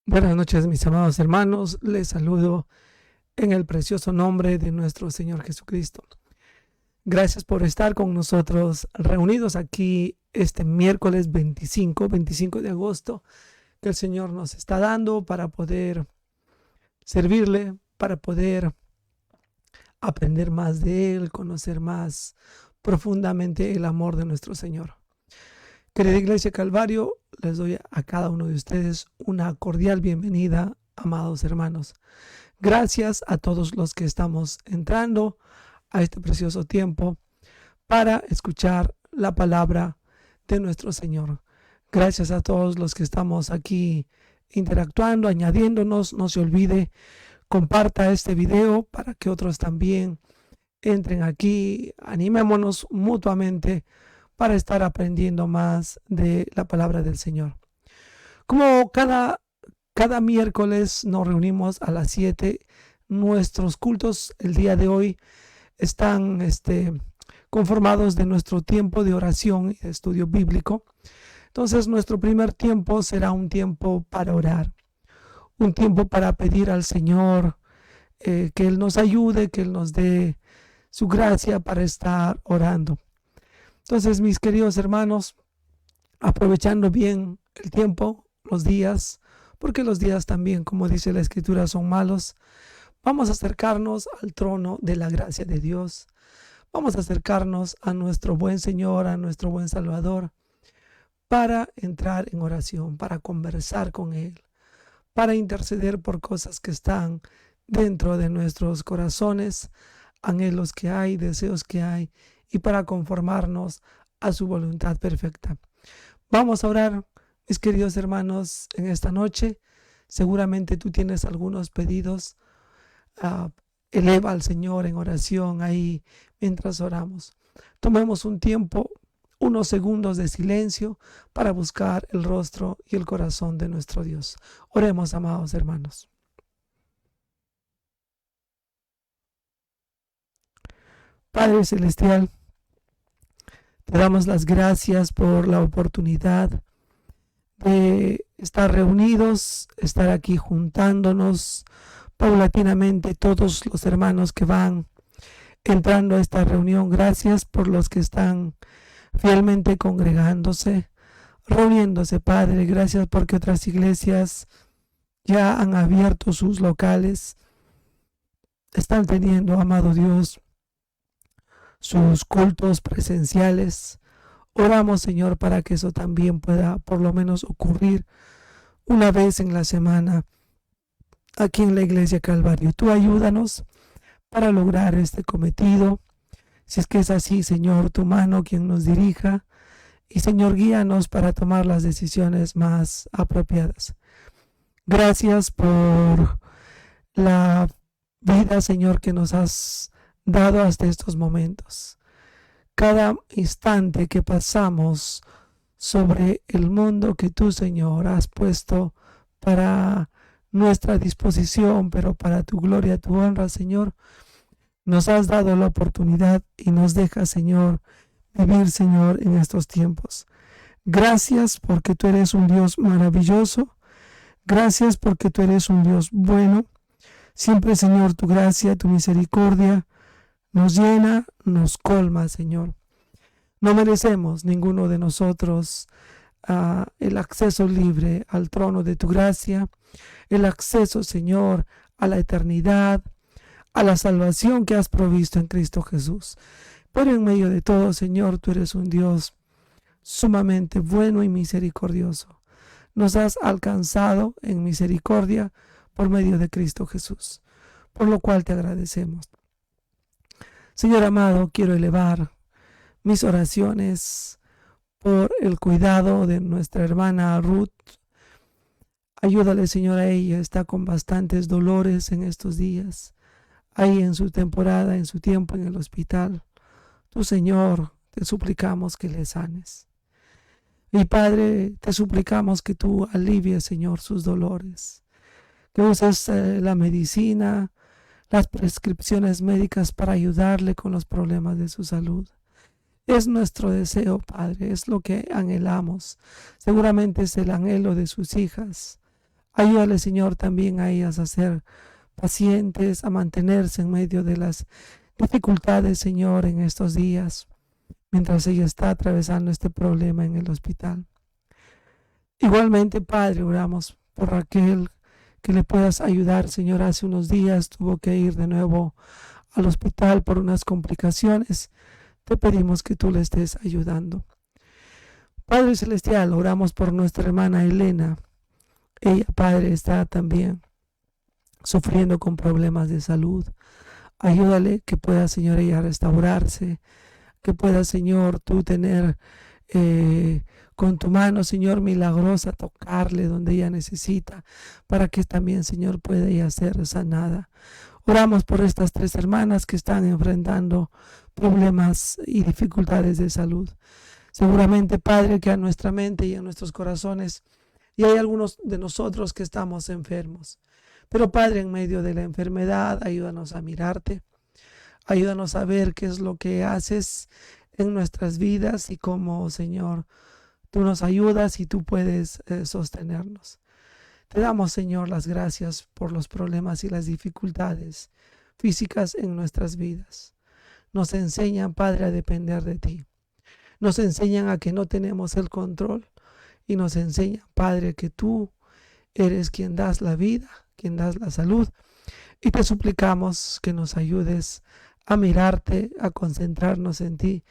Buenas noches, mis amados hermanos. Les saludo en el precioso nombre de nuestro Señor Jesucristo. Gracias por estar con nosotros reunidos aquí este miércoles 25 de agosto, que el Señor nos está dando para poder servirle, para poder aprender más de Él, conocer más profundamente el amor de nuestro Señor. Querida Iglesia Calvario, les doy a cada uno de ustedes una cordial bienvenida, amados hermanos. Gracias a todos los que estamos entrando a este precioso tiempo para escuchar la palabra de nuestro Señor. Gracias a todos los que estamos aquí interactuando, añadiéndonos. No se olvide, comparta este video para que otros también entren aquí. Animémonos mutuamente para estar aprendiendo más de la palabra del Señor. Como cada miércoles nos reunimos a las 7, nuestros cultos el día de hoy están conformados de nuestro tiempo de oración y de estudio bíblico. Entonces nuestro primer tiempo será un tiempo para orar, un tiempo para pedir al Señor que Él nos ayude, que Él nos dé su gracia para estar orando. Entonces, mis queridos hermanos, aprovechando bien el tiempo, los días, porque los días también, como dice la Escritura, son malos, vamos a acercarnos al trono de la gracia de Dios. Vamos a acercarnos a nuestro buen Señor, a nuestro buen Salvador, para entrar en oración, para conversar con Él, para interceder por cosas que están dentro de nuestros corazones, anhelos que hay, deseos que hay, y para conformarnos a su voluntad perfecta. Vamos a orar, mis queridos hermanos, en esta noche. Seguramente tú tienes algunos pedidos. Eleva al Señor en oración ahí mientras oramos. Tomemos un tiempo, unos segundos de silencio para buscar el rostro y el corazón de nuestro Dios. Oremos, amados hermanos. Padre Celestial, te damos las gracias por la oportunidad de estar reunidos, estar aquí juntándonos paulatinamente todos los hermanos que van entrando a esta reunión. Gracias por los que están fielmente congregándose, reuniéndose, Padre. Gracias porque otras iglesias ya han abierto sus locales, están teniendo, amado Dios, sus cultos presenciales. Oramos, Señor, para que eso también pueda por lo menos ocurrir una vez en la semana aquí en la Iglesia Calvario. Tú ayúdanos para lograr este cometido. Si es que es así, Señor, tu mano quien nos dirija. Y, Señor, guíanos para tomar las decisiones más apropiadas. Gracias por la vida, Señor, que nos has dado hasta estos momentos. Cada instante que pasamos sobre el mundo que tú, Señor, has puesto para nuestra disposición, pero para tu gloria, tu honra, Señor, nos has dado la oportunidad y nos deja, Señor, vivir, Señor, en estos tiempos. Gracias porque tú eres un Dios maravilloso. Gracias porque tú eres un Dios bueno. Siempre, Señor, tu gracia, tu misericordia nos llena, nos colma, Señor. No merecemos ninguno de nosotros el acceso libre al trono de tu gracia, el acceso, Señor, a la eternidad, a la salvación que has provisto en Cristo Jesús. Pero en medio de todo, Señor, tú eres un Dios sumamente bueno y misericordioso. Nos has alcanzado en misericordia por medio de Cristo Jesús, por lo cual te agradecemos. Señor amado, quiero elevar mis oraciones por el cuidado de nuestra hermana Ruth. Ayúdale, Señor, a ella. Está con bastantes dolores en estos días, ahí en su temporada, en su tiempo en el hospital. Tú, Señor, te suplicamos que le sanes. Y Padre, te suplicamos que tú alivies, Señor, sus dolores. Que uses la medicina, las prescripciones médicas para ayudarle con los problemas de su salud. Es nuestro deseo, Padre, es lo que anhelamos. Seguramente es el anhelo de sus hijas. Ayúdale, Señor, también a ellas a ser pacientes, a mantenerse en medio de las dificultades, Señor, en estos días, mientras ella está atravesando este problema en el hospital. Igualmente, Padre, oramos por Raquel, que le puedas ayudar, Señor. Hace unos días tuvo que ir de nuevo al hospital por unas complicaciones. Te pedimos que tú le estés ayudando. Padre Celestial, oramos por nuestra hermana Elena. Ella, Padre, está también sufriendo con problemas de salud. Ayúdale que pueda, Señor, ella restaurarse, que pueda, Señor, tú tener con tu mano, Señor, milagrosa, tocarle donde ella necesita, para que también, Señor, pueda ella ser sanada. Oramos por estas 3 hermanas que están enfrentando problemas y dificultades de salud. Seguramente, Padre, que a nuestra mente y a nuestros corazones, y hay algunos de nosotros que estamos enfermos. Pero, Padre, en medio de la enfermedad, ayúdanos a mirarte. Ayúdanos a ver qué es lo que haces en nuestras vidas y cómo, Señor, tú nos ayudas y tú puedes sostenernos. Te damos, Señor, las gracias por los problemas y las dificultades físicas en nuestras vidas. Nos enseñan, Padre, a depender de ti. Nos enseñan a que no tenemos el control y nos enseñan, Padre, que tú eres quien das la vida, quien das la salud, y te suplicamos que nos ayudes a mirarte, a concentrarnos en ti,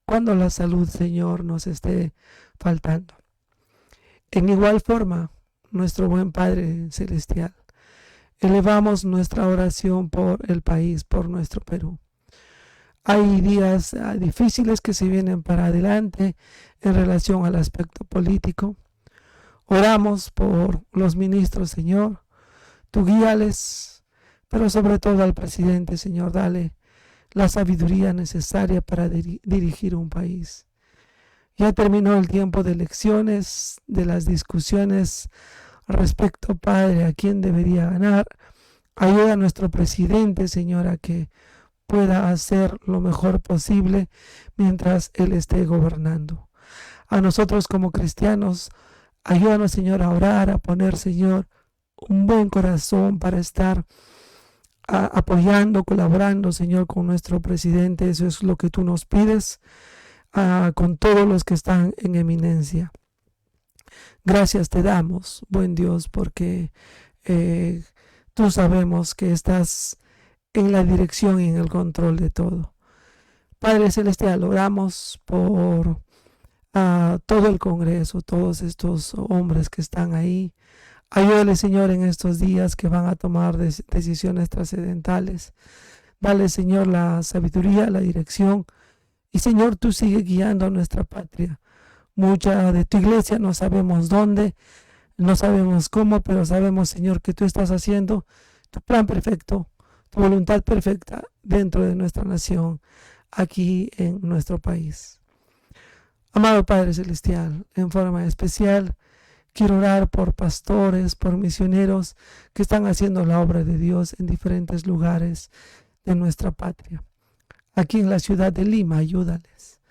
cuando la salud, Señor, nos esté faltando. En igual forma, nuestro buen Padre Celestial, elevamos nuestra oración por el país, por nuestro Perú. Hay días difíciles que se vienen para adelante en relación al aspecto político. Oramos por los ministros, Señor. Tú guíales, pero sobre todo al presidente, Señor, dale la sabiduría necesaria para dirigir un país. Ya terminó el tiempo de elecciones, de las discusiones respecto, Padre, a quién debería ganar. Ayuda a nuestro presidente, Señor, a que pueda hacer lo mejor posible mientras Él esté gobernando. A nosotros como cristianos, ayúdanos, Señor, a orar, a poner, Señor, un buen corazón para estar apoyando, colaborando, Señor, con nuestro presidente. Eso es lo que tú nos pides, con todos los que están en eminencia. Gracias te damos, buen Dios, porque tú sabemos que estás en la dirección y en el control de todo. Padre Celestial, oramos por todo el Congreso, todos estos hombres que están ahí. Ayúdale, Señor, en estos días que van a tomar decisiones trascendentales. Dale, Señor, la sabiduría, la dirección. Y, Señor, tú sigue guiando a nuestra patria. Mucha de tu iglesia no sabemos dónde, no sabemos cómo, pero sabemos, Señor, que tú estás haciendo tu plan perfecto, tu voluntad perfecta dentro de nuestra nación, aquí en nuestro país. Amado Padre Celestial, en forma especial, quiero orar por pastores, por misioneros que están haciendo la obra de Dios en diferentes lugares de nuestra patria. Aquí en la ciudad de Lima, ayúdales.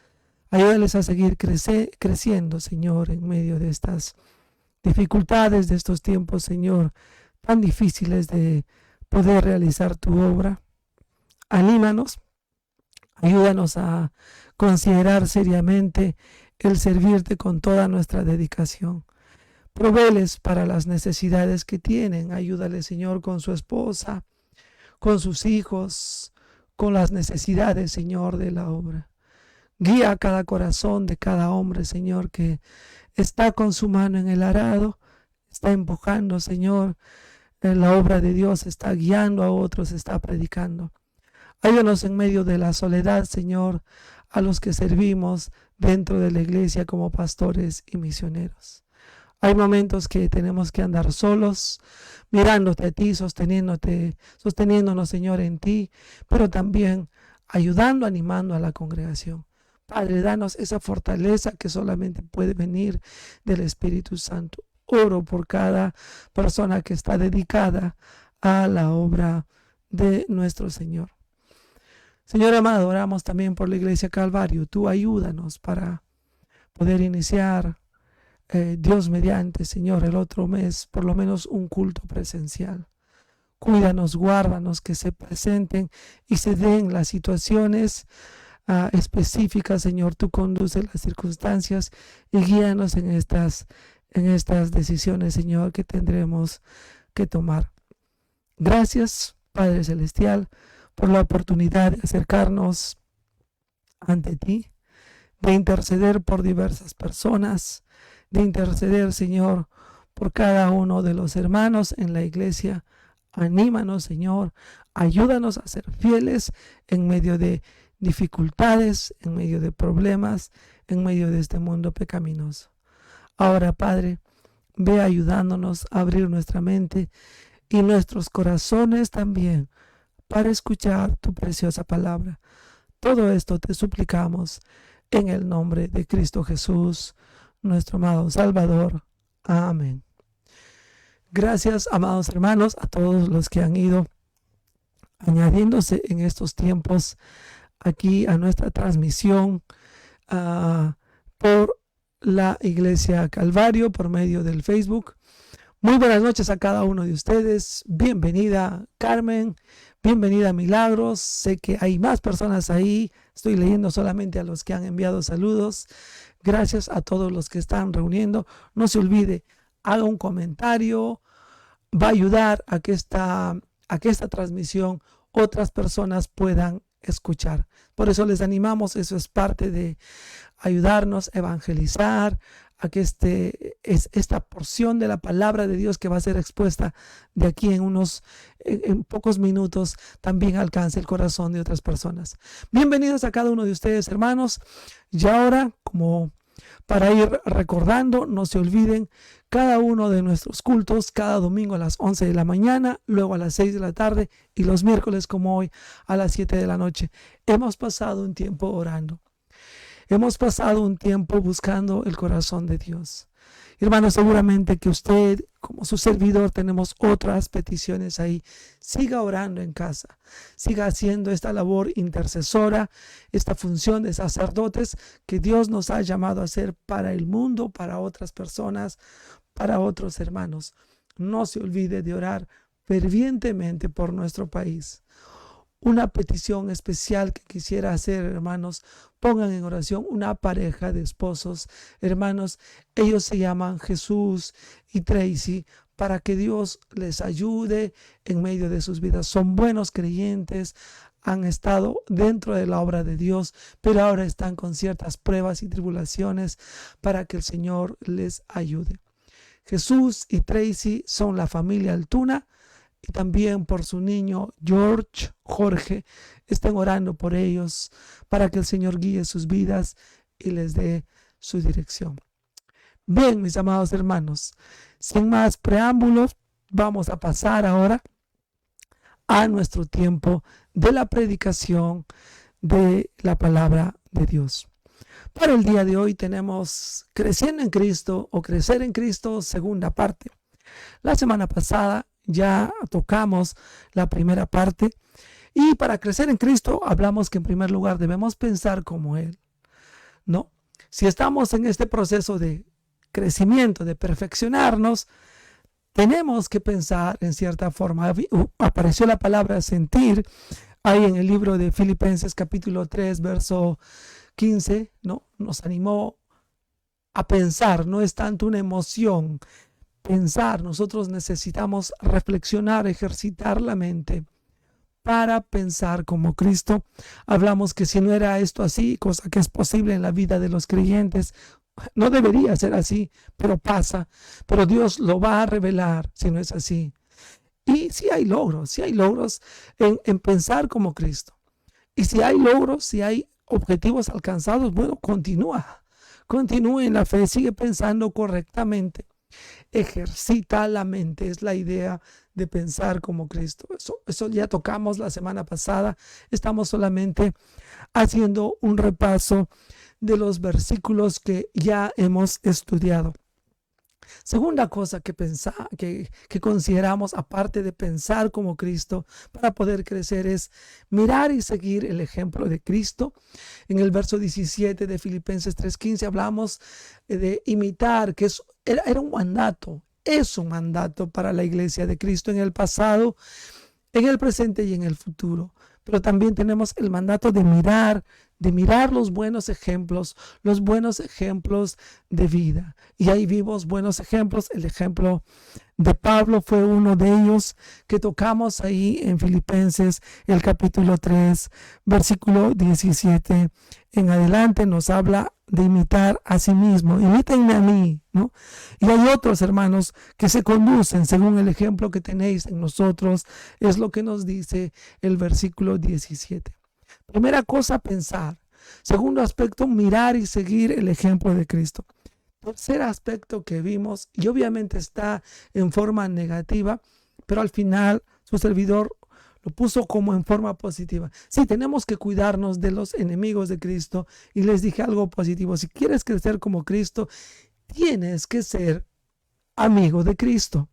Ayúdales a seguir creciendo, Señor, en medio de estas dificultades, de estos tiempos, Señor, tan difíciles de poder realizar tu obra. Anímanos, ayúdanos a considerar seriamente el servirte con toda nuestra dedicación. Provéeles para las necesidades que tienen. Ayúdale, Señor, con su esposa, con sus hijos, con las necesidades, Señor, de la obra. Guía a cada corazón de cada hombre, Señor, que está con su mano en el arado, está empujando, Señor, en la obra de Dios, está guiando a otros, está predicando. Ayúdanos en medio de la soledad, Señor, a los que servimos dentro de la iglesia como pastores y misioneros. Hay momentos que tenemos que andar solos, mirándote a ti, sosteniéndonos, Señor, en ti, pero también ayudando, animando a la congregación. Padre, danos esa fortaleza que solamente puede venir del Espíritu Santo. Oro por cada persona que está dedicada a la obra de nuestro Señor. Señor amado, oramos también por la Iglesia Calvario. Tú ayúdanos para poder iniciar Dios mediante, Señor, el otro mes, por lo menos un culto presencial. Cuídanos, guárdanos, que se presenten y se den las situaciones específicas, Señor. Tú conduces las circunstancias y guíanos en estas decisiones, Señor, que tendremos que tomar. Gracias, Padre Celestial, por la oportunidad de acercarnos ante ti, de interceder por diversas personas, de interceder, Señor, por cada uno de los hermanos en la iglesia. Anímanos, Señor, ayúdanos a ser fieles en medio de dificultades, en medio de problemas, en medio de este mundo pecaminoso. Ahora, Padre, ve ayudándonos a abrir nuestra mente y nuestros corazones también para escuchar tu preciosa palabra. Todo esto te suplicamos en el nombre de Cristo Jesús, nuestro amado Salvador. Amén. Gracias, amados hermanos, a todos los que han ido añadiéndose en estos tiempos aquí a nuestra transmisión por la Iglesia Calvario, por medio del Facebook. Muy buenas noches a cada uno de ustedes. Bienvenida, Carmen. Bienvenida, Milagros. Sé que hay más personas ahí. Estoy leyendo solamente a los que han enviado saludos. Gracias a todos los que están reuniendo. No se olvide, haga un comentario. Va a ayudar a que esta transmisión otras personas puedan escuchar. Por eso les animamos, eso es parte de ayudarnos a evangelizar, a que esta porción de la palabra de Dios que va a ser expuesta de aquí en pocos minutos también alcance el corazón de otras personas. Bienvenidos a cada uno de ustedes, hermanos. Y ahora, como para ir recordando, no se olviden cada uno de nuestros cultos, cada domingo a las 11 de la mañana, luego a las 6 de la tarde y los miércoles como hoy a las 7 de la noche. Hemos pasado un tiempo orando. Hemos pasado un tiempo buscando el corazón de Dios. Hermano, seguramente que usted, como su servidor, tenemos otras peticiones ahí. Siga orando en casa. Siga haciendo esta labor intercesora, esta función de sacerdotes que Dios nos ha llamado a hacer para el mundo, para otras personas, para otros hermanos. No se olvide de orar fervientemente por nuestro país. Una petición especial que quisiera hacer, hermanos, pongan en oración una pareja de esposos, hermanos, ellos se llaman Jesús y Tracy, para que Dios les ayude en medio de sus vidas. Son buenos creyentes, han estado dentro de la obra de Dios, pero ahora están con ciertas pruebas y tribulaciones para que el Señor les ayude. Jesús y Tracy son la familia Altuna. Y también por su niño Jorge, estén orando por ellos para que el Señor guíe sus vidas y les dé su dirección. Bien, mis amados hermanos, sin más preámbulos, vamos a pasar ahora a nuestro tiempo de la predicación de la palabra de Dios. Para el día de hoy tenemos Creciendo en Cristo o Crecer en Cristo, segunda parte. La semana pasada ya tocamos la primera parte y para crecer en Cristo hablamos que en primer lugar debemos pensar como Él, ¿no? Si estamos en este proceso de crecimiento, de perfeccionarnos, tenemos que pensar en cierta forma. Apareció la palabra sentir ahí en el libro de Filipenses capítulo 3, verso 15, ¿no? Nos animó a pensar, no es tanto una emoción. Pensar, nosotros necesitamos reflexionar, ejercitar la mente para pensar como Cristo. Hablamos que si no era esto así, cosa que es posible en la vida de los creyentes, no debería ser así, pero pasa. Pero Dios lo va a revelar si no es así. Y si hay logros en pensar como Cristo. Y si hay logros, si hay objetivos alcanzados, bueno, continúa en la fe, sigue pensando correctamente. Ejercita la mente, es la idea de pensar como Cristo. Eso ya tocamos la semana pasada. Estamos solamente haciendo un repaso de los versículos que ya hemos estudiado. Segunda cosa que consideramos, aparte de pensar como Cristo, para poder crecer, es mirar y seguir el ejemplo de Cristo. En el verso 17 de Filipenses 3:15 hablamos de imitar, que era un mandato, es un mandato para la iglesia de Cristo en el pasado, en el presente y en el futuro. Pero también tenemos el mandato de mirar los buenos ejemplos de vida. Y ahí vimos buenos ejemplos. El ejemplo de Pablo fue uno de ellos que tocamos ahí en Filipenses, el capítulo 3, versículo 17 en adelante. Nos habla de imitar a sí mismo. Imítenme a mí, ¿no? Y hay otros hermanos que se conducen según el ejemplo que tenéis en nosotros. Es lo que nos dice el versículo 17. Primera cosa, pensar. Segundo aspecto, mirar y seguir el ejemplo de Cristo. Tercer aspecto que vimos, y obviamente está en forma negativa, pero al final su servidor lo puso como en forma positiva. Sí, tenemos que cuidarnos de los enemigos de Cristo, y les dije algo positivo. Si quieres crecer como Cristo, tienes que ser amigo de Cristo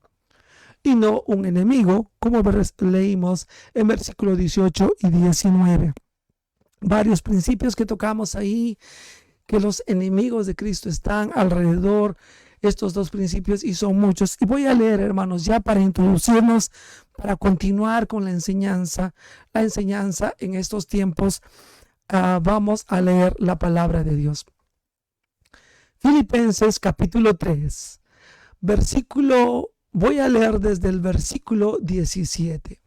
y no un enemigo, como leímos en versículos 18 y 19. Varios principios que tocamos ahí, que los enemigos de Cristo están alrededor, estos dos principios, y son muchos. Y voy a leer, hermanos, ya para introducirnos, para continuar con la enseñanza en estos tiempos. Vamos a leer la palabra de Dios. Filipenses capítulo 3, voy a leer desde el versículo 17.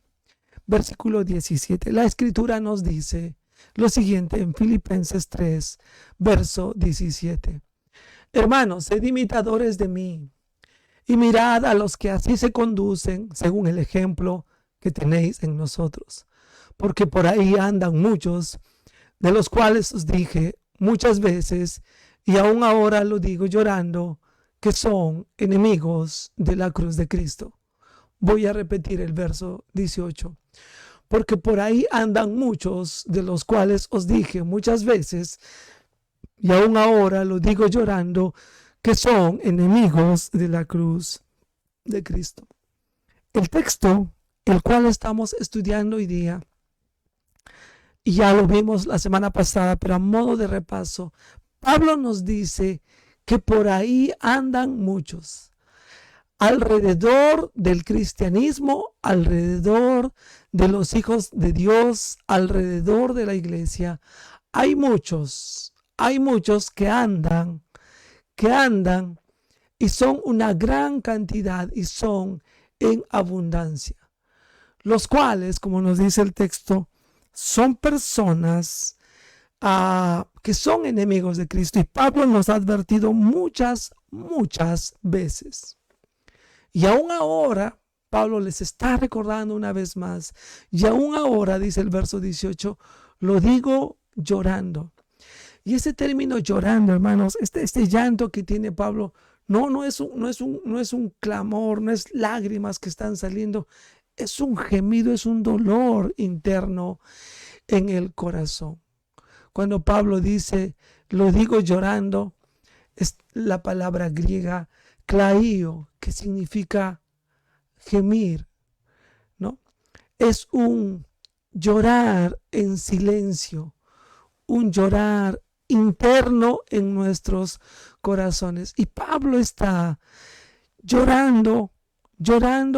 Versículo 17. La escritura nos dice lo siguiente en Filipenses 3, verso 17. Hermanos, sed imitadores de mí y mirad a los que así se conducen según el ejemplo que tenéis en nosotros. Porque por ahí andan muchos, de los cuales os dije muchas veces, y aún ahora lo digo llorando, que son enemigos de la cruz de Cristo. Voy a repetir el verso 18. Porque por ahí andan muchos, de los cuales os dije muchas veces, y aún ahora lo digo llorando, que son enemigos de la cruz de Cristo. El texto, el cual estamos estudiando hoy día, y ya lo vimos la semana pasada, pero a modo de repaso, Pablo nos dice que por ahí andan muchos. Alrededor del cristianismo, alrededor de los hijos de Dios, alrededor de la iglesia, hay muchos que andan y son una gran cantidad y son en abundancia, los cuales, como nos dice el texto, son personas que son enemigos de Cristo, y Pablo nos ha advertido muchas veces. Y aún ahora, Pablo les está recordando una vez más, y aún ahora, dice el verso 18, lo digo llorando. Y ese término llorando, hermanos, este llanto que tiene Pablo, no es un clamor, no es lágrimas que están saliendo, es un gemido, es un dolor interno en el corazón. Cuando Pablo dice, lo digo llorando, es la palabra griega klaio, que significa gemir, ¿no? Es un llorar en silencio, un llorar interno en nuestros corazones. Y Pablo está llorando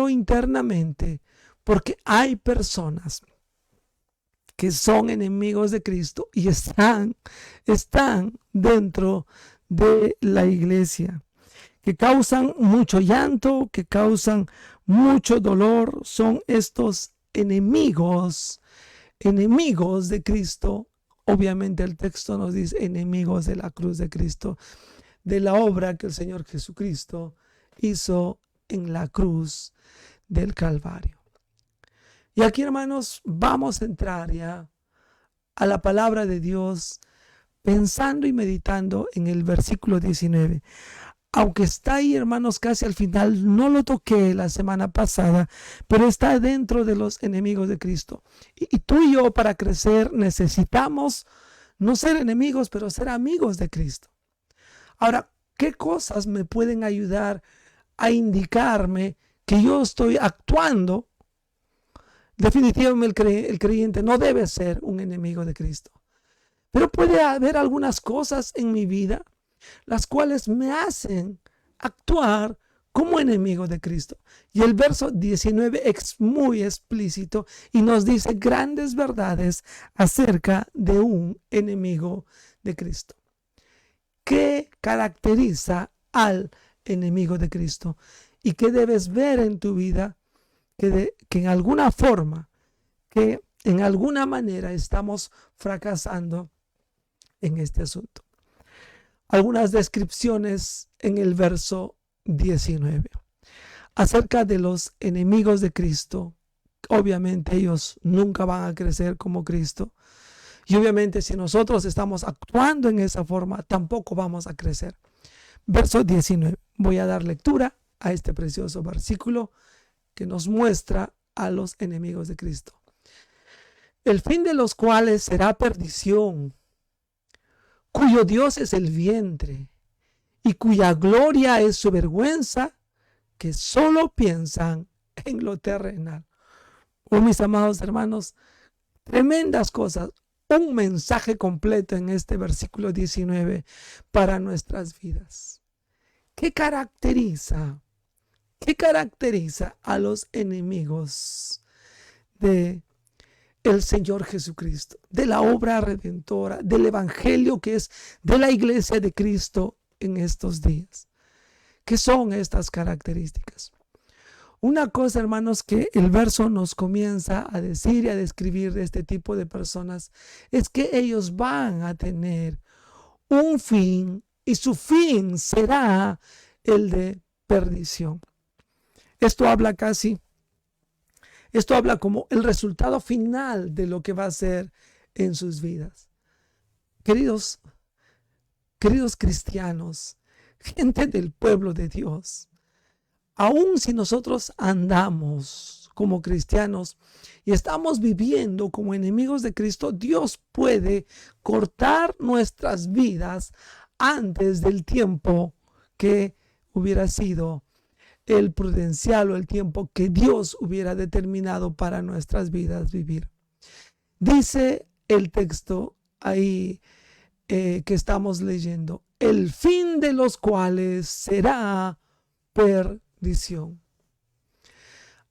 internamente, porque hay personas que son enemigos de Cristo y están dentro de la iglesia, que causan mucho llanto, que causan mucho dolor. Son estos enemigos de Cristo. Obviamente el texto nos dice enemigos de la cruz de Cristo, de la obra que el Señor Jesucristo hizo en la cruz del Calvario. Y aquí, hermanos, vamos a entrar ya a la palabra de Dios, pensando y meditando en el versículo 19. Aunque está ahí, hermanos, casi al final, no lo toqué la semana pasada, pero está dentro de los enemigos de Cristo. Y tú y yo, para crecer, necesitamos no ser enemigos, pero ser amigos de Cristo. Ahora, ¿qué cosas me pueden ayudar a indicarme que yo estoy actuando, definitivamente el creyente no debe ser un enemigo de Cristo. Pero puede haber algunas cosas en mi vida las cuales me hacen actuar como enemigo de Cristo. Y el verso 19 es muy explícito y nos dice grandes verdades acerca de un enemigo de Cristo. ¿Qué caracteriza al enemigo de Cristo? ¿Y qué debes ver en tu vida que en alguna forma, que en alguna manera estamos fracasando en este asunto? Algunas descripciones en el verso 19 acerca de los enemigos de Cristo. Obviamente ellos nunca van a crecer como Cristo, y obviamente si nosotros estamos actuando en esa forma tampoco vamos a crecer. Verso 19, voy a dar lectura a este precioso versículo que nos muestra a los enemigos de Cristo. El fin de los cuales será perdición, cuyo Dios es el vientre y cuya gloria es su vergüenza, que solo piensan en lo terrenal. Oh, mis amados hermanos, tremendas cosas, un mensaje completo en este versículo 19 para nuestras vidas. ¿Qué caracteriza a los enemigos de el Señor Jesucristo, de la obra redentora, del evangelio que es de la iglesia de Cristo en estos días? ¿Qué son estas características? Una cosa, hermanos, que el verso nos comienza a decir y a describir de este tipo de personas es que ellos van a tener un fin y su fin será el de perdición. Esto habla como el resultado final de lo que va a ser en sus vidas. Queridos cristianos, gente del pueblo de Dios, aun si nosotros andamos como cristianos y estamos viviendo como enemigos de Cristo, Dios puede cortar nuestras vidas antes del tiempo que hubiera sido el prudencial o el tiempo que Dios hubiera determinado para nuestras vidas vivir. Dice el texto ahí que estamos leyendo, el fin de los cuales será perdición.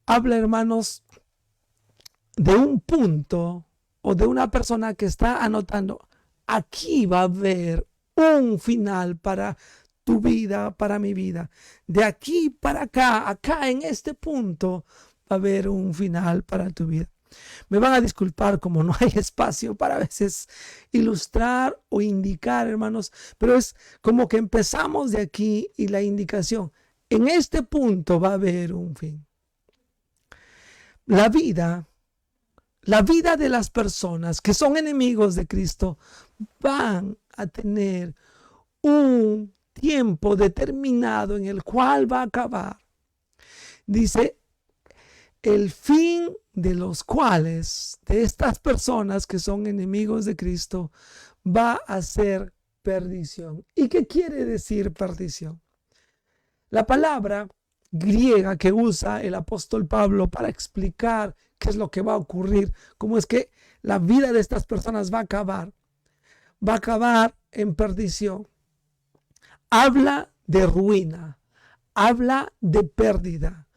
Habla, hermanos, de un punto o de una persona que está anotando, aquí va a haber un final para tu vida, para mi vida. De aquí para acá en este punto va a haber un final para tu vida. Me van a disculpar como no hay espacio para a veces ilustrar o indicar, hermanos, pero es como que empezamos de aquí y la indicación, en este punto va a haber un fin. La vida de las personas que son enemigos de Cristo van a tener un tiempo determinado en el cual va a acabar. Dice, el fin de los cuales, de estas personas que son enemigos de Cristo, va a ser perdición. ¿Y qué quiere decir perdición? La palabra griega que usa el apóstol Pablo para explicar qué es lo que va a ocurrir, cómo es que la vida de estas personas va a acabar en perdición. Habla de ruina, habla de pérdida.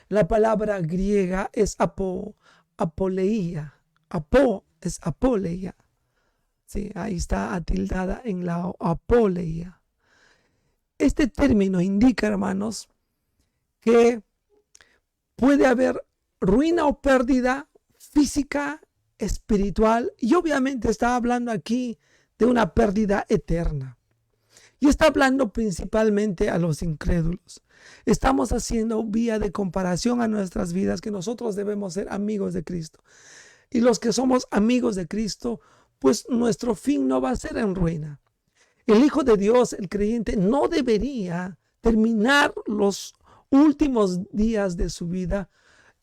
La palabra griega es apoleia. Es apoleia. Sí, ahí está atildada en la apoleia. Este término indica, hermanos, que puede haber ruina o pérdida física, espiritual, y obviamente está hablando aquí de una pérdida eterna. Y está hablando principalmente a los incrédulos. Estamos haciendo vía de comparación a nuestras vidas que nosotros debemos ser amigos de Cristo. Y los que somos amigos de Cristo, pues nuestro fin no va a ser en ruina. El Hijo de Dios, el creyente, no debería terminar los últimos días de su vida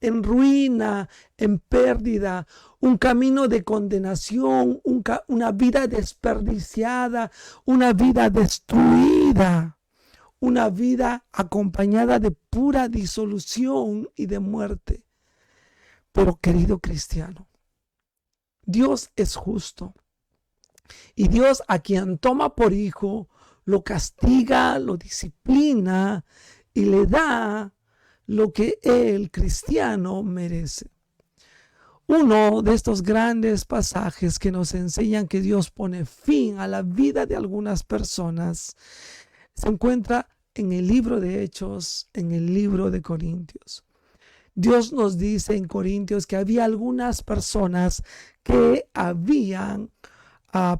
en ruina, en pérdida, un camino de condenación, una vida desperdiciada, una vida destruida, una vida acompañada de pura disolución y de muerte. Pero querido cristiano, Dios es justo. Y Dios, a quien toma por hijo, lo castiga, lo disciplina y le da lo que el cristiano merece. Uno de estos grandes pasajes que nos enseñan que Dios pone fin a la vida de algunas personas se encuentra en el libro de Hechos, en el libro de Corintios. Dios nos dice en Corintios que había algunas personas que habían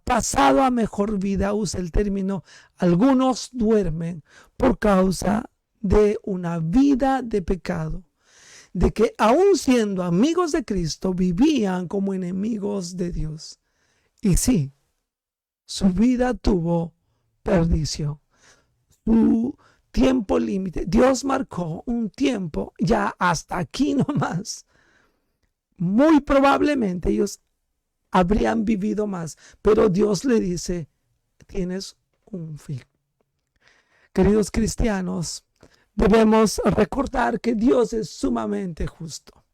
pasado a mejor vida, usa el término, algunos duermen por causa de una vida de pecado, de que aún siendo amigos de Cristo vivían como enemigos de Dios. Y sí, su vida tuvo perdición. Su tiempo límite, Dios marcó un tiempo ya hasta aquí nomás. Muy probablemente ellos habrían vivido más, pero Dios le dice, tienes un fin. Queridos cristianos, debemos recordar que Dios es sumamente justo.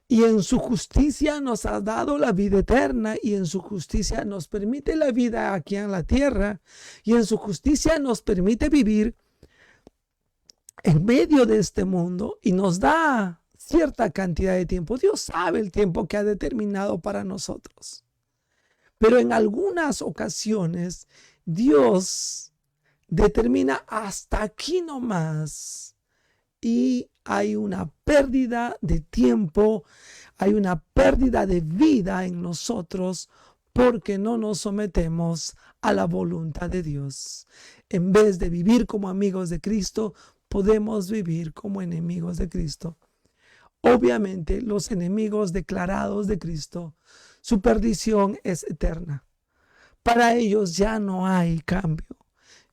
Y en su justicia nos ha dado la vida eterna, y en su justicia nos permite la vida aquí en la tierra, y en su justicia nos permite vivir en medio de este mundo y nos da cierta cantidad de tiempo. Dios sabe el tiempo que ha determinado para nosotros. Pero en algunas ocasiones Dios determina hasta aquí nomás y hay una pérdida de tiempo, hay una pérdida de vida en nosotros porque no nos sometemos a la voluntad de Dios. En vez de vivir como amigos de Cristo, podemos vivir como enemigos de Cristo. Obviamente, los enemigos declarados de Cristo, su perdición es eterna. Para ellos ya no hay cambio.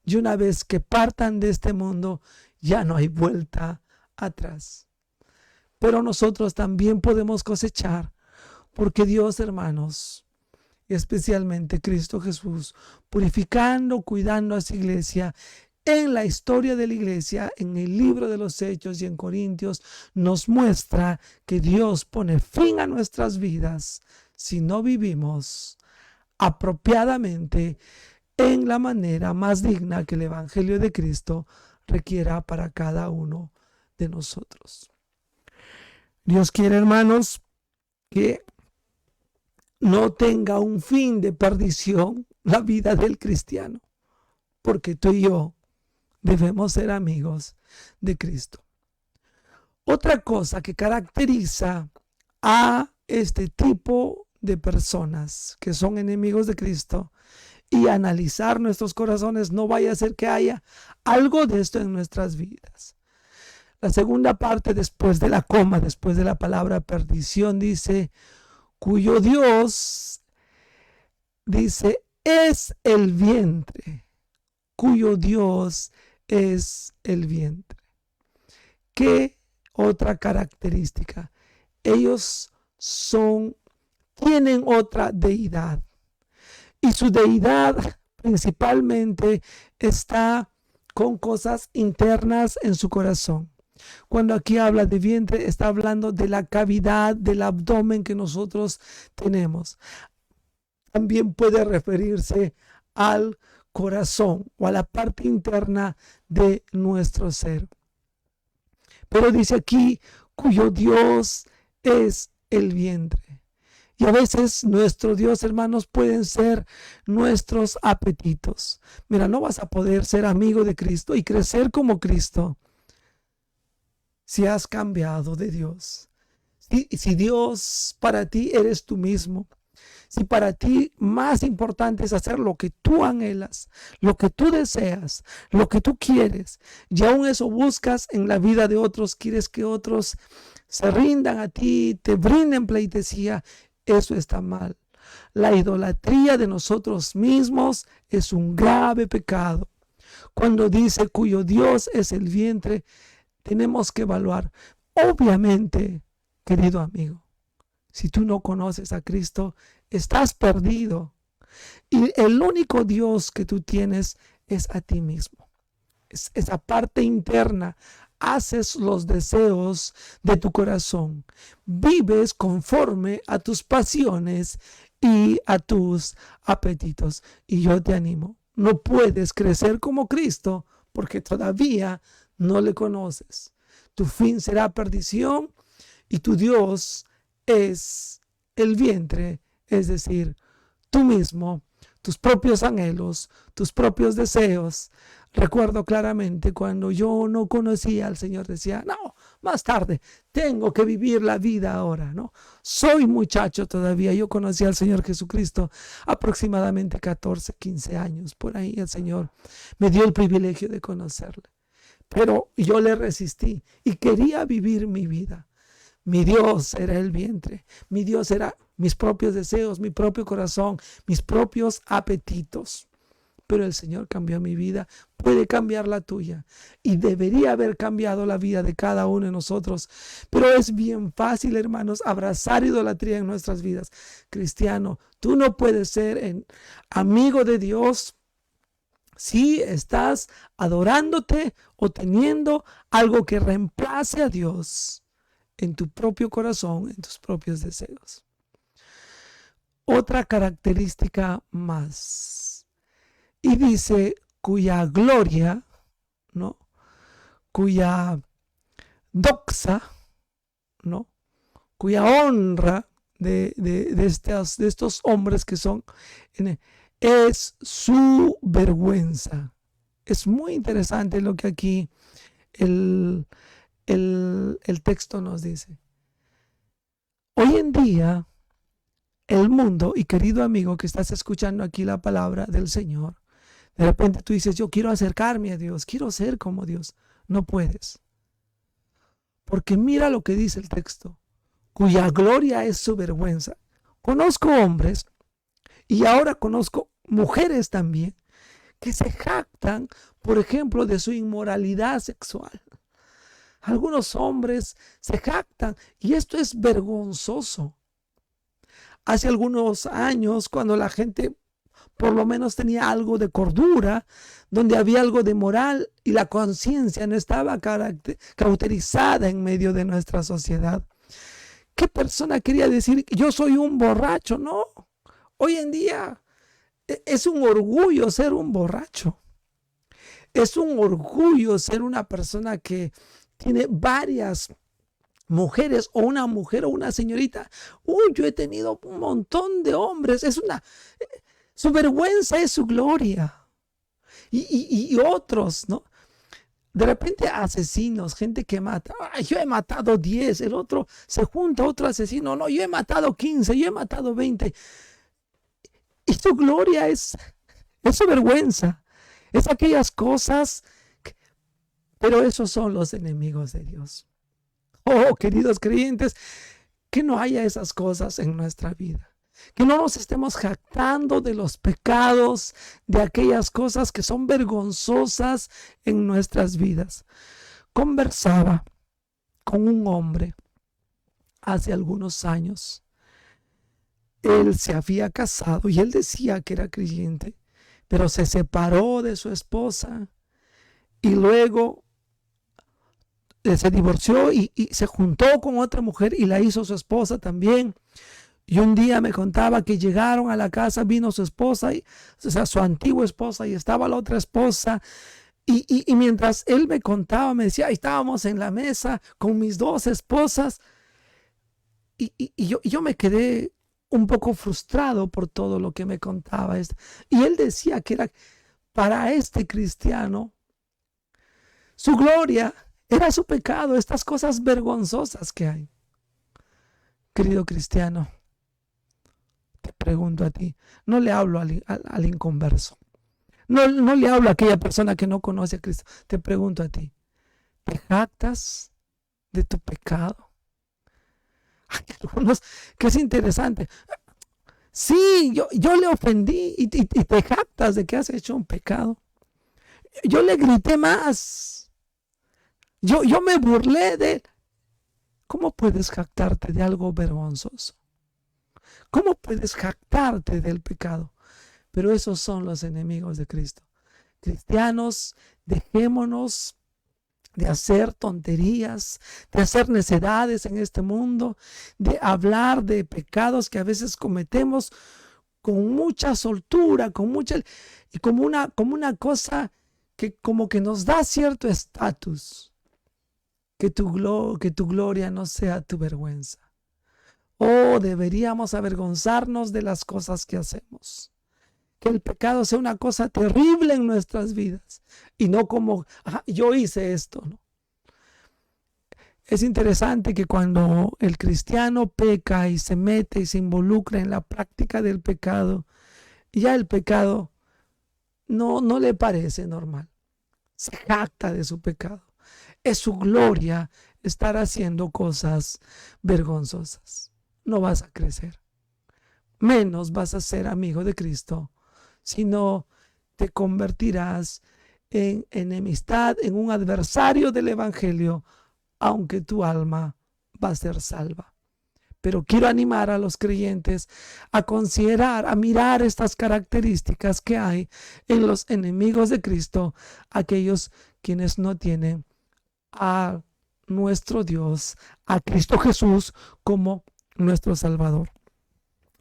Y una vez que partan de este mundo, ya no hay vuelta atrás. Pero nosotros también podemos cosechar, porque Dios, hermanos, especialmente Cristo Jesús, purificando, cuidando a su iglesia, en la historia de la iglesia, en el libro de los Hechos y en Corintios, nos muestra que Dios pone fin a nuestras vidas si no vivimos apropiadamente en la manera más digna que el Evangelio de Cristo requiera para cada uno de nosotros. Dios quiere, hermanos, que no tenga un fin de perdición la vida del cristiano, porque tú y yo debemos ser amigos de Cristo. Otra cosa que caracteriza a este tipo de personas que son enemigos de Cristo, y analizar nuestros corazones, no vaya a ser que haya algo de esto en nuestras vidas. La segunda parte, después de la coma, después de la palabra perdición, dice, cuyo Dios, dice, es el vientre, cuyo Dios es el vientre. ¿Qué otra característica? Ellos tienen otra deidad. Y su deidad principalmente está con cosas internas en su corazón. Cuando aquí habla de vientre, está hablando de la cavidad del abdomen que nosotros tenemos. También puede referirse al corazón o a la parte interna de nuestro ser. Pero dice aquí, cuyo Dios es el vientre. Y a veces nuestro Dios, hermanos, pueden ser nuestros apetitos. Mira, no vas a poder ser amigo de Cristo y crecer como Cristo si has cambiado de Dios. Si Dios para ti eres tú mismo. Si para ti más importante es hacer lo que tú anhelas, lo que tú deseas, lo que tú quieres, y aún eso buscas en la vida de otros, quieres que otros se rindan a ti, te brinden pleitesía, eso está mal. La idolatría de nosotros mismos es un grave pecado. Cuando dice cuyo Dios es el vientre, tenemos que evaluar. Obviamente, querido amigo, si tú no conoces a Cristo, estás perdido. Y el único Dios que tú tienes es a ti mismo. esa parte interna. Haces los deseos de tu corazón. Vives conforme a tus pasiones y a tus apetitos. Y yo te animo. No puedes crecer como Cristo porque todavía no le conoces. Tu fin será perdición y tu Dios es el vientre, es decir, tú mismo, tus propios anhelos, tus propios deseos. Recuerdo claramente cuando yo no conocía al Señor, decía, no, más tarde, tengo que vivir la vida ahora, ¿no? Soy muchacho todavía, yo conocí al Señor Jesucristo aproximadamente 14, 15 años, por ahí el Señor me dio el privilegio de conocerle. Pero yo le resistí y quería vivir mi vida. Mi Dios era el vientre, mi Dios era mis propios deseos, mi propio corazón, mis propios apetitos. Pero el Señor cambió mi vida, puede cambiar la tuya y debería haber cambiado la vida de cada uno de nosotros. Pero es bien fácil, hermanos, abrazar idolatría en nuestras vidas. Cristiano, tú no puedes ser amigo de Dios si estás adorándote o teniendo algo que reemplace a Dios en tu propio corazón, en tus propios deseos. Otra característica más. Y dice, cuya gloria, ¿no? Cuya doxa, ¿no? Cuya honra de estos hombres que son, es su vergüenza. Es muy interesante lo que aquí el texto nos dice. Hoy en día, el mundo, y querido amigo que estás escuchando aquí la palabra del Señor, de repente tú dices, yo quiero acercarme a Dios, quiero ser como Dios. No puedes. Porque mira lo que dice el texto, cuya gloria es su vergüenza. Conozco hombres, y ahora conozco mujeres también, que se jactan, por ejemplo, de su inmoralidad sexual. Algunos hombres se jactan, y esto es vergonzoso. Hace algunos años, cuando la gente por lo menos tenía algo de cordura, donde había algo de moral y la conciencia no estaba cauterizada en medio de nuestra sociedad. ¿Qué persona quería decir yo soy un borracho? No. Hoy en día es un orgullo ser un borracho. Es un orgullo ser una persona que tiene varias mujeres o una mujer o una señorita. Yo he tenido un montón de hombres. Su vergüenza es su gloria. Y otros, ¿no? De repente asesinos, gente que mata. Yo he matado 10, el otro se junta otro asesino. No, yo he matado 15, yo he matado 20. Y su gloria es su vergüenza. Es aquellas cosas. Pero esos son los enemigos de Dios. Oh, queridos creyentes, que no haya esas cosas en nuestra vida. Que no nos estemos jactando de los pecados, de aquellas cosas que son vergonzosas en nuestras vidas. Conversaba con un hombre hace algunos años. Él se había casado y él decía que era creyente, pero se separó de su esposa y luego se divorció y se juntó con otra mujer y la hizo su esposa también. Y un día me contaba que llegaron a la casa, vino su esposa, su antigua esposa, y estaba la otra esposa. Y mientras él me contaba, me decía, estábamos en la mesa con mis dos esposas. Y yo me quedé un poco frustrado por todo lo que me contaba. Y él decía que era para este cristiano, su gloria era su pecado, estas cosas vergonzosas que hay. Querido cristiano, te pregunto a ti, no le hablo al inconverso, no le hablo a aquella persona que no conoce a Cristo, te pregunto a ti, ¿te jactas de tu pecado? Hay algunos que es interesante, sí, yo le ofendí y te jactas de que has hecho un pecado, yo le grité más, yo me burlé de él. ¿Cómo puedes jactarte de algo vergonzoso? ¿Cómo puedes jactarte del pecado? Pero esos son los enemigos de Cristo. Cristianos Dejémonos de hacer tonterías, de hacer necedades en este mundo, de hablar de pecados que a veces cometemos con mucha soltura, y como una cosa que como que nos da cierto estatus. Que tu gloria no sea tu vergüenza. Deberíamos avergonzarnos de las cosas que hacemos. Que el pecado sea una cosa terrible en nuestras vidas y no como, yo hice esto, ¿no? Es interesante que cuando el cristiano peca y se mete y se involucra en la práctica del pecado, ya el pecado no le parece normal. Se jacta de su pecado. Es su gloria estar haciendo cosas vergonzosas. No vas a crecer. Menos vas a ser amigo de Cristo, sino te convertirás en enemistad, en un adversario del Evangelio, aunque tu alma va a ser salva. Pero quiero animar a los creyentes a considerar, a mirar estas características que hay en los enemigos de Cristo, aquellos quienes no tienen a nuestro Dios, a Cristo Jesús como nuestro Salvador.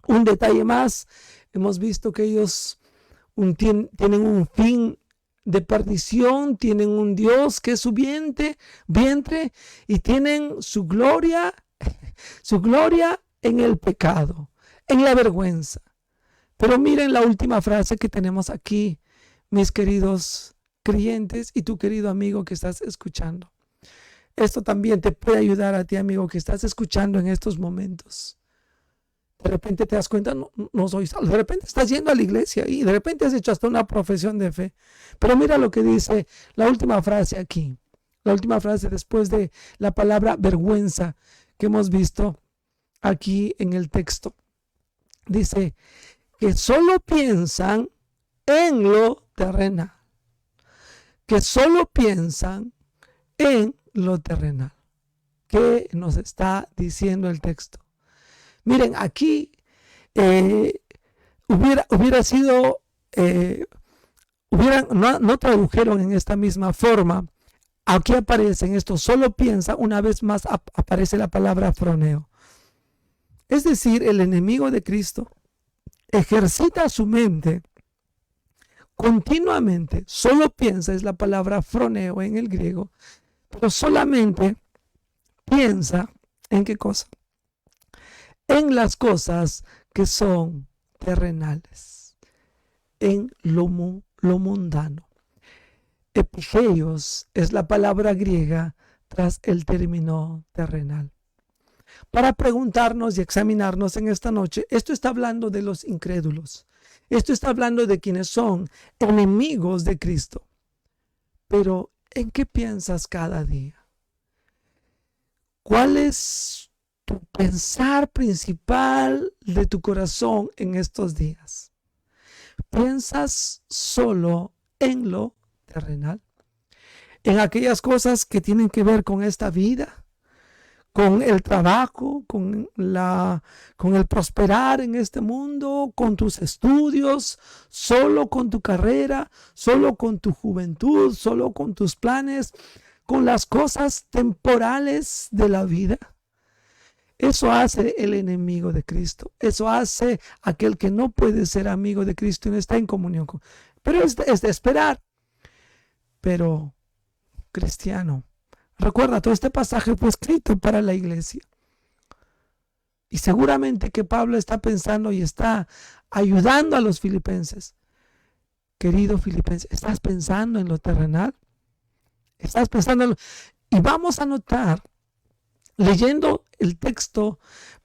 Un detalle más, hemos visto que ellos tienen un fin de perdición, tienen un Dios que es su vientre y tienen su gloria en el pecado, en la vergüenza. Pero miren la última frase que tenemos aquí, mis queridos creyentes y tu querido amigo que estás escuchando. Esto también te puede ayudar a ti, amigo, que estás escuchando en estos momentos. De repente te das cuenta, no soy salvo. De repente estás yendo a la iglesia y de repente has hecho hasta una profesión de fe. Pero mira lo que dice la última frase aquí. La última frase después de la palabra vergüenza que hemos visto aquí en el texto. Dice que solo piensan en lo terrenal. Que solo piensan en lo terrenal. ¿Qué nos está diciendo el texto? Miren, aquí hubiera sido, no tradujeron en esta misma forma. Aquí aparece en esto, solo piensa, una vez más aparece la palabra froneo. Es decir, el enemigo de Cristo ejercita su mente continuamente, solo piensa, es la palabra froneo en el griego, pero solamente piensa en qué cosa. En las cosas que son terrenales, en lo mundano. Epigeios es la palabra griega tras el término terrenal. Para preguntarnos y examinarnos en esta noche, esto está hablando de los incrédulos. Esto está hablando de quienes son enemigos de Cristo. Pero, ¿en qué piensas cada día? ¿Cuál es tu pensar principal de tu corazón en estos días? ¿Piensas solo en lo terrenal? ¿En aquellas cosas que tienen que ver con esta vida? ¿Con el trabajo? ¿Con el prosperar en este mundo? ¿Con tus estudios? ¿Solo con tu carrera? ¿Solo con tu juventud? ¿Solo con tus planes? ¿Con las cosas temporales de la vida? Eso hace el enemigo de Cristo. Eso hace aquel que no puede ser amigo de Cristo y no está en comunión con. Pero es de esperar. Pero, cristiano, recuerda, todo este pasaje fue escrito para la iglesia. Y seguramente que Pablo está pensando y está ayudando a los filipenses. Querido filipenses, ¿estás pensando en lo terrenal? ¿Estás pensando en lo... Y vamos a notar, leyendo el texto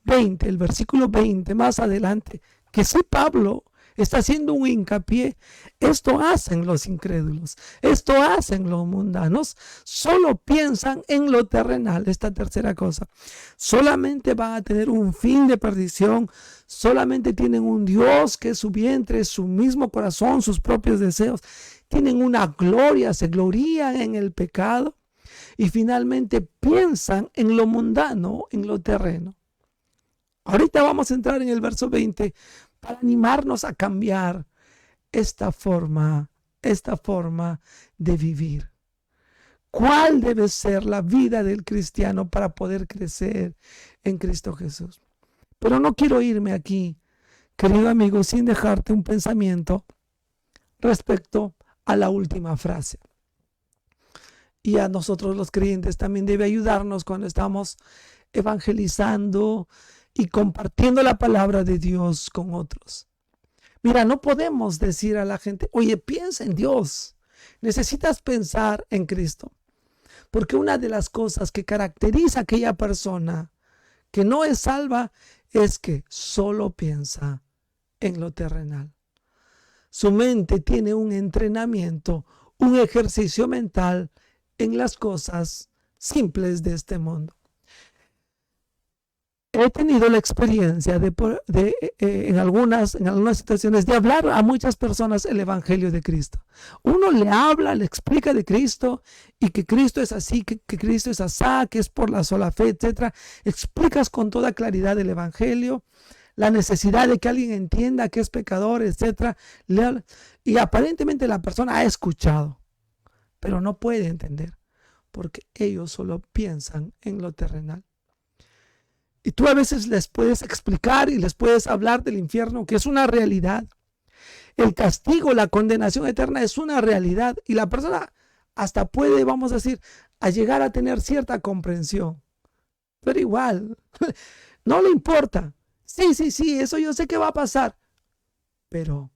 20, el versículo 20 más adelante, que sí Pablo está haciendo un hincapié. Esto hacen los incrédulos, esto hacen los mundanos, solo piensan en lo terrenal. Esta tercera cosa, solamente van a tener un fin de perdición, solamente tienen un Dios que es su vientre, su mismo corazón, sus propios deseos, tienen una gloria, se glorían en el pecado y finalmente piensan en lo mundano, en lo terreno. Ahorita vamos a entrar en el verso 20 para animarnos a cambiar esta forma de vivir. ¿Cuál debe ser la vida del cristiano para poder crecer en Cristo Jesús? Pero no quiero irme aquí, querido amigo, sin dejarte un pensamiento respecto a la última frase. Y a nosotros los creyentes también debe ayudarnos cuando estamos evangelizando y compartiendo la palabra de Dios con otros. Mira, no podemos decir a la gente, oye, piensa en Dios. Necesitas pensar en Cristo. Porque una de las cosas que caracteriza a aquella persona que no es salva es que solo piensa en lo terrenal. Su mente tiene un entrenamiento, un ejercicio mental en las cosas simples de este mundo. He tenido la experiencia en algunas situaciones de hablar a muchas personas el Evangelio de Cristo. Uno le habla, le explica de Cristo y que Cristo es así, que Cristo es asá, que es por la sola fe, etc. Explicas con toda claridad el Evangelio, la necesidad de que alguien entienda que es pecador, etc. Y aparentemente la persona ha escuchado, pero no puede entender porque ellos solo piensan en lo terrenal. Y tú a veces les puedes explicar y les puedes hablar del infierno, que es una realidad. El castigo, la condenación eterna es una realidad. Y la persona hasta puede, vamos a decir, a llegar a tener cierta comprensión. Pero igual, no le importa. Sí, eso yo sé que va a pasar. Pero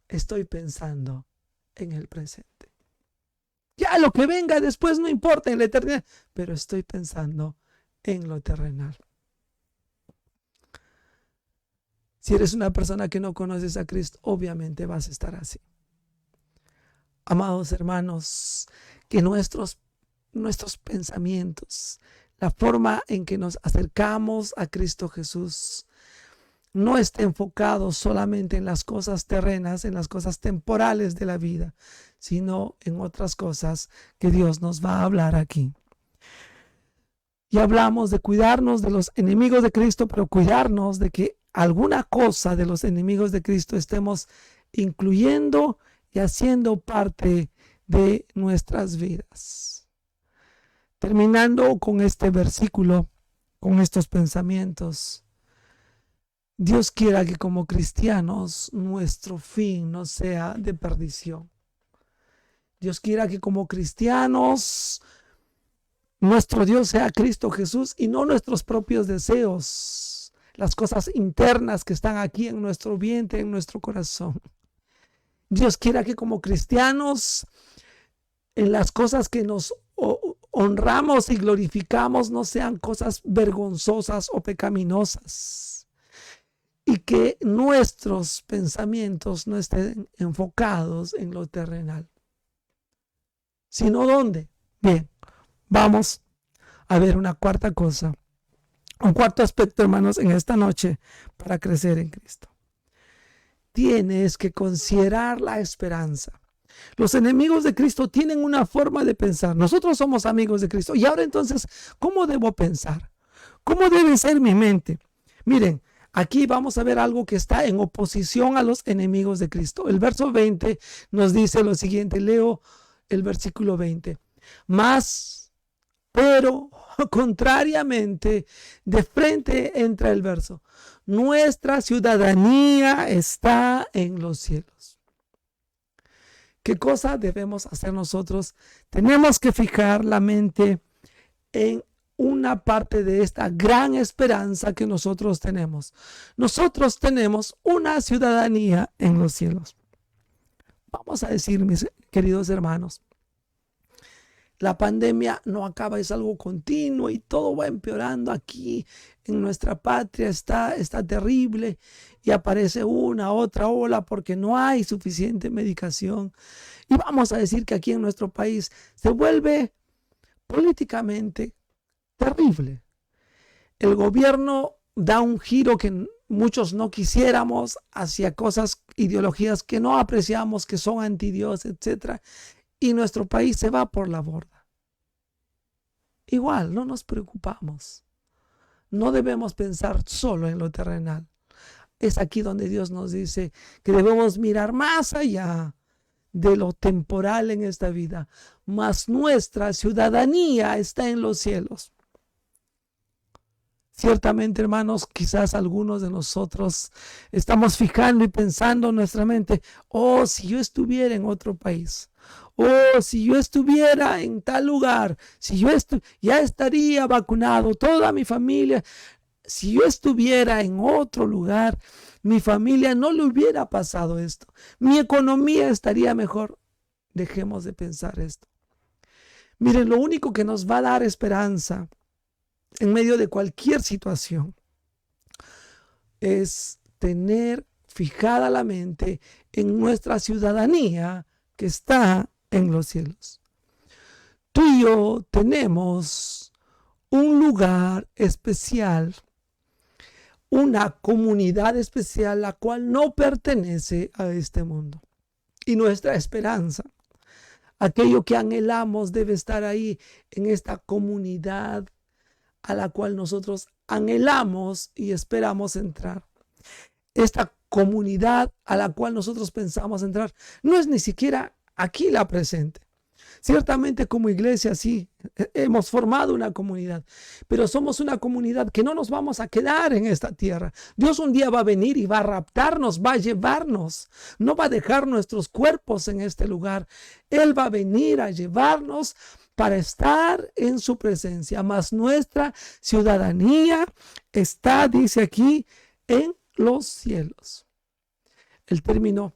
estoy pensando en el presente. Ya lo que venga después no importa en la eternidad. Pero estoy pensando en lo terrenal. Si eres una persona que no conoces a Cristo, obviamente vas a estar así. Amados hermanos, que nuestros pensamientos, la forma en que nos acercamos a Cristo Jesús, no esté enfocado solamente en las cosas terrenas, en las cosas temporales de la vida, sino en otras cosas que Dios nos va a hablar aquí. Y hablamos de cuidarnos de los enemigos de Cristo, pero cuidarnos de que alguna cosa de los enemigos de Cristo estemos incluyendo y haciendo parte de nuestras vidas. Terminando con este versículo, con estos pensamientos, Dios quiera que como cristianos nuestro fin no sea de perdición. Dios quiera que como cristianos nuestro Dios sea Cristo Jesús y no nuestros propios deseos, las cosas internas que están aquí en nuestro vientre, en nuestro corazón. Dios quiera que como cristianos, en las cosas que nos honramos y glorificamos, no sean cosas vergonzosas o pecaminosas. Y que nuestros pensamientos no estén enfocados en lo terrenal. ¿Sino dónde? Bien, vamos a ver una cuarta cosa. Un cuarto aspecto, hermanos, en esta noche para crecer en Cristo. Tienes que considerar la esperanza. Los enemigos de Cristo tienen una forma de pensar. Nosotros somos amigos de Cristo. Y ahora entonces, ¿cómo debo pensar? ¿Cómo debe ser mi mente? Miren, aquí vamos a ver algo que está en oposición a los enemigos de Cristo. El verso 20 nos dice lo siguiente. Leo el versículo 20. Pero contrariamente, de frente entra el verso. Nuestra ciudadanía está en los cielos. ¿Qué cosa debemos hacer nosotros? Tenemos que fijar la mente en una parte de esta gran esperanza que nosotros tenemos. Nosotros tenemos una ciudadanía en los cielos. Vamos a decir, mis queridos hermanos, la pandemia no acaba, es algo continuo y todo va empeorando aquí en nuestra patria, está terrible y aparece una, otra ola porque no hay suficiente medicación. Y vamos a decir que aquí en nuestro país se vuelve políticamente terrible. El gobierno da un giro que muchos no quisiéramos hacia cosas, ideologías que no apreciamos, que son anti-Dios, etc. Y nuestro país se va por la borda. Igual, no nos preocupamos. No debemos pensar solo en lo terrenal. Es aquí donde Dios nos dice que debemos mirar más allá. de lo temporal en esta vida, mas nuestra ciudadanía está en los cielos. Ciertamente, hermanos, quizás algunos de nosotros estamos fijando y pensando en nuestra mente, oh, si yo estuviera en otro país, oh, si yo estuviera en tal lugar, si yo ya estaría vacunado, toda mi familia, si yo estuviera en otro lugar, mi familia no le hubiera pasado esto, mi economía estaría mejor. Dejemos de pensar esto. Miren, lo único que nos va a dar esperanza en medio de cualquier situación es tener fijada la mente en nuestra ciudadanía que está en los cielos. Tú y yo tenemos un lugar especial, una comunidad especial, la cual no pertenece a este mundo. Y nuestra esperanza, aquello que anhelamos, debe estar ahí en esta comunidad a la cual nosotros anhelamos y esperamos entrar. Esta comunidad a la cual nosotros pensamos entrar no es ni siquiera aquí la presente. Ciertamente como iglesia sí, hemos formado una comunidad, pero somos una comunidad que no nos vamos a quedar en esta tierra. Dios un día va a venir y va a raptarnos, va a llevarnos, no va a dejar nuestros cuerpos en este lugar. Él va a venir a llevarnos para estar en su presencia, mas nuestra ciudadanía está, dice aquí, en los cielos. El término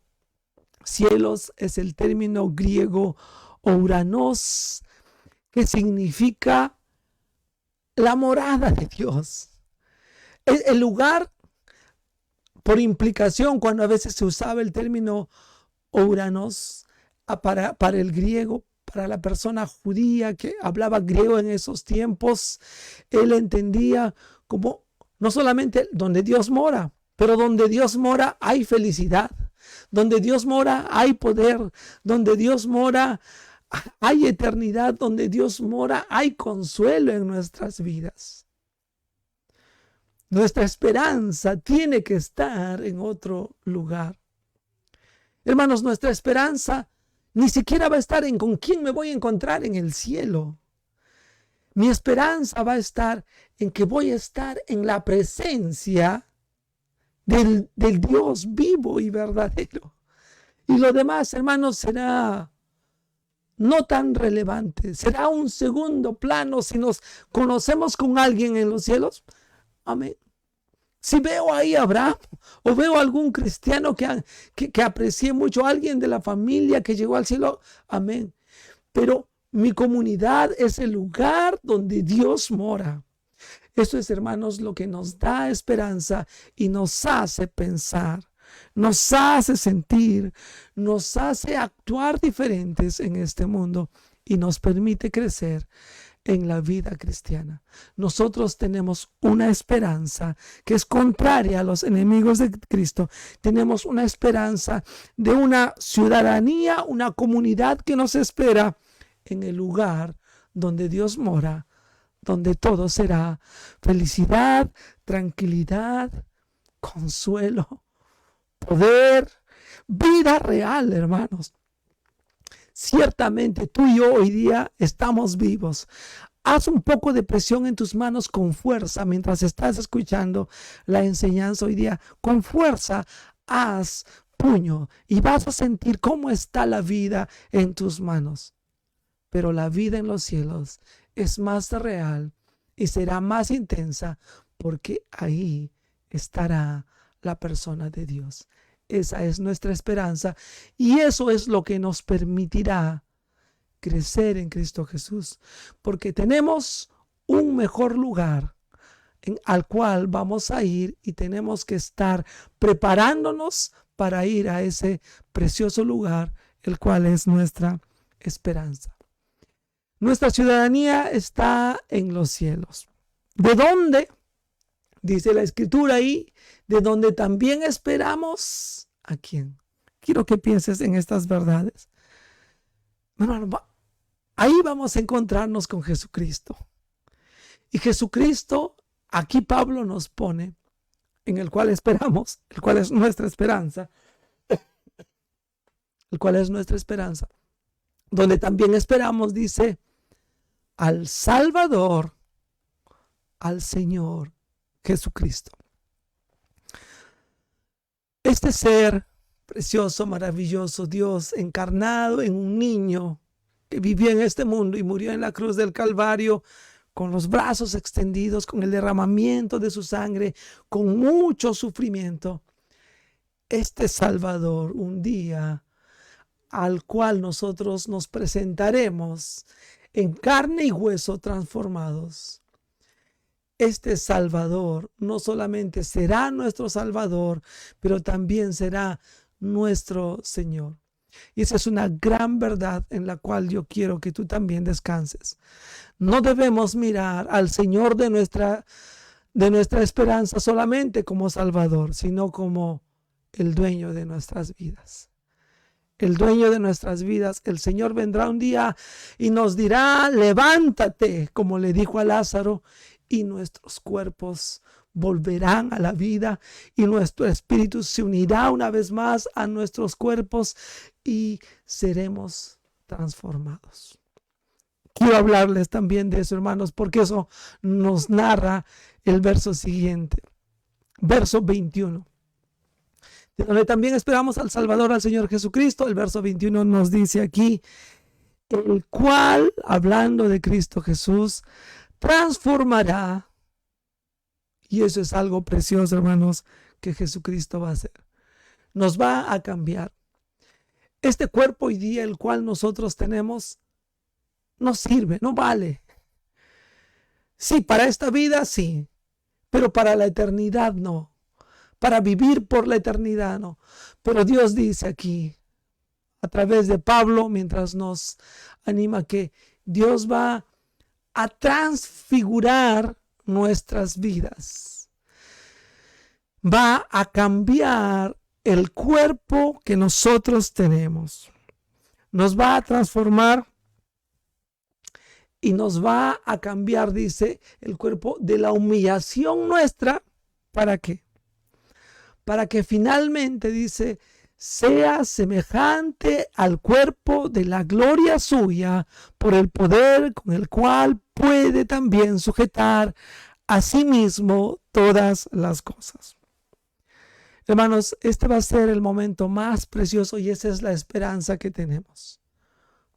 cielos es el término griego ouranos, que significa la morada de Dios. Es el lugar, por implicación, cuando a veces se usaba el término ouranos para el griego, para la persona judía que hablaba griego en esos tiempos, él entendía como no solamente donde Dios mora, pero donde Dios mora hay felicidad, donde Dios mora hay poder, donde Dios mora hay eternidad, donde Dios mora hay consuelo en nuestras vidas. Nuestra esperanza tiene que estar en otro lugar. Hermanos, nuestra esperanza ni siquiera va a estar en con quién me voy a encontrar en el cielo. Mi esperanza va a estar en que voy a estar en la presencia del Dios vivo y verdadero. Y lo demás, hermanos, será no tan relevante. Será un segundo plano si nos conocemos con alguien en los cielos. Amén. Si veo ahí a Abraham o veo a algún cristiano que aprecié mucho, alguien de la familia que llegó al cielo, amén. Pero mi comunidad es el lugar donde Dios mora. Eso es, hermanos, lo que nos da esperanza y nos hace pensar, nos hace sentir, nos hace actuar diferentes en este mundo y nos permite crecer en la vida cristiana. Nosotros tenemos una esperanza que es contraria a los enemigos de Cristo. Tenemos una esperanza de una ciudadanía, una comunidad que nos espera en el lugar donde Dios mora, donde todo será felicidad, tranquilidad, consuelo, poder, vida real, hermanos. Ciertamente tú y yo hoy día estamos vivos. Haz un poco de presión en tus manos con fuerza mientras estás escuchando la enseñanza hoy día. Con fuerza, haz puño y vas a sentir cómo está la vida en tus manos. Pero la vida en los cielos es más real y será más intensa porque ahí estará la persona de Dios. Esa es nuestra esperanza y eso es lo que nos permitirá crecer en Cristo Jesús, porque tenemos un mejor lugar al cual vamos a ir y tenemos que estar preparándonos para ir a ese precioso lugar, el cual es nuestra esperanza. Nuestra ciudadanía está en los cielos. ¿De dónde? Dice la Escritura ahí, de donde también esperamos ¿a quién? Quiero que pienses en estas verdades. Hermano, ahí vamos a encontrarnos con Jesucristo. Y Jesucristo, aquí Pablo nos pone, en el cual esperamos, el cual es nuestra esperanza. el cual es nuestra esperanza, donde también esperamos, dice, al Salvador, al Señor Jesucristo. Este ser precioso, maravilloso, Dios encarnado en un niño que vivió en este mundo y murió en la cruz del Calvario, con los brazos extendidos, con el derramamiento de su sangre, con mucho sufrimiento. Este Salvador, un día al cual nosotros nos presentaremos en carne y hueso transformados. Este Salvador no solamente será nuestro Salvador, pero también será nuestro Señor. Y esa es una gran verdad en la cual yo quiero que tú también descanses. No debemos mirar al Señor de nuestra esperanza solamente como Salvador, sino como el dueño de nuestras vidas. El dueño de nuestras vidas, el Señor vendrá un día y nos dirá, levántate, como le dijo a Lázaro, y nuestros cuerpos volverán a la vida y nuestro espíritu se unirá una vez más a nuestros cuerpos y seremos transformados. Quiero hablarles también de eso, hermanos, porque eso nos narra el verso siguiente, verso 21. De donde también esperamos al Salvador, al Señor Jesucristo. El verso 21 nos dice aquí, el cual, hablando de Cristo Jesús, transformará, y eso es algo precioso, hermanos, que Jesucristo va a hacer. Nos va a cambiar. Este cuerpo hoy día, el cual nosotros tenemos, no sirve, no vale. Sí, para esta vida sí, pero para la eternidad no. Para vivir por la eternidad no. Pero Dios dice aquí, a través de Pablo, mientras nos anima, que Dios va a transfigurar nuestras vidas. Va a cambiar el cuerpo que nosotros tenemos. Nos va a transformar y nos va a cambiar, dice, el cuerpo de la humillación nuestra. ¿Para qué? Para que finalmente, dice, sea semejante al cuerpo de la gloria suya por el poder con el cual puede también sujetar a sí mismo todas las cosas. Hermanos, este va a ser el momento más precioso y esa es la esperanza que tenemos.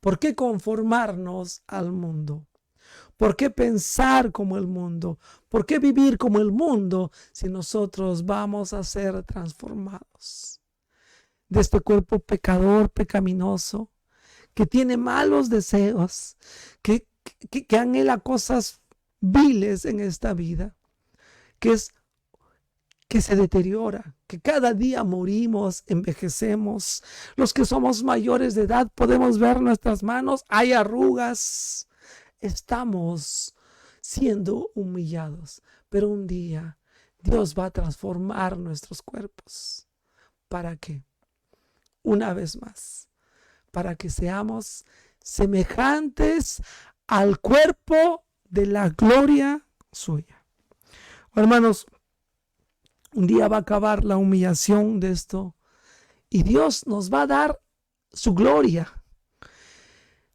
¿Por qué conformarnos al mundo? ¿Por qué pensar como el mundo? ¿Por qué vivir como el mundo si nosotros vamos a ser transformados de este cuerpo pecador, pecaminoso, que tiene malos deseos, que anhela cosas viles en esta vida, que se deteriora, que cada día morimos, envejecemos? Los que somos mayores de edad podemos ver nuestras manos, hay arrugas. Estamos siendo humillados, pero un día Dios va a transformar nuestros cuerpos. ¿Para qué? Una vez más, para que seamos semejantes al cuerpo de la gloria suya. Hermanos, un día va a acabar la humillación de esto y Dios nos va a dar su gloria.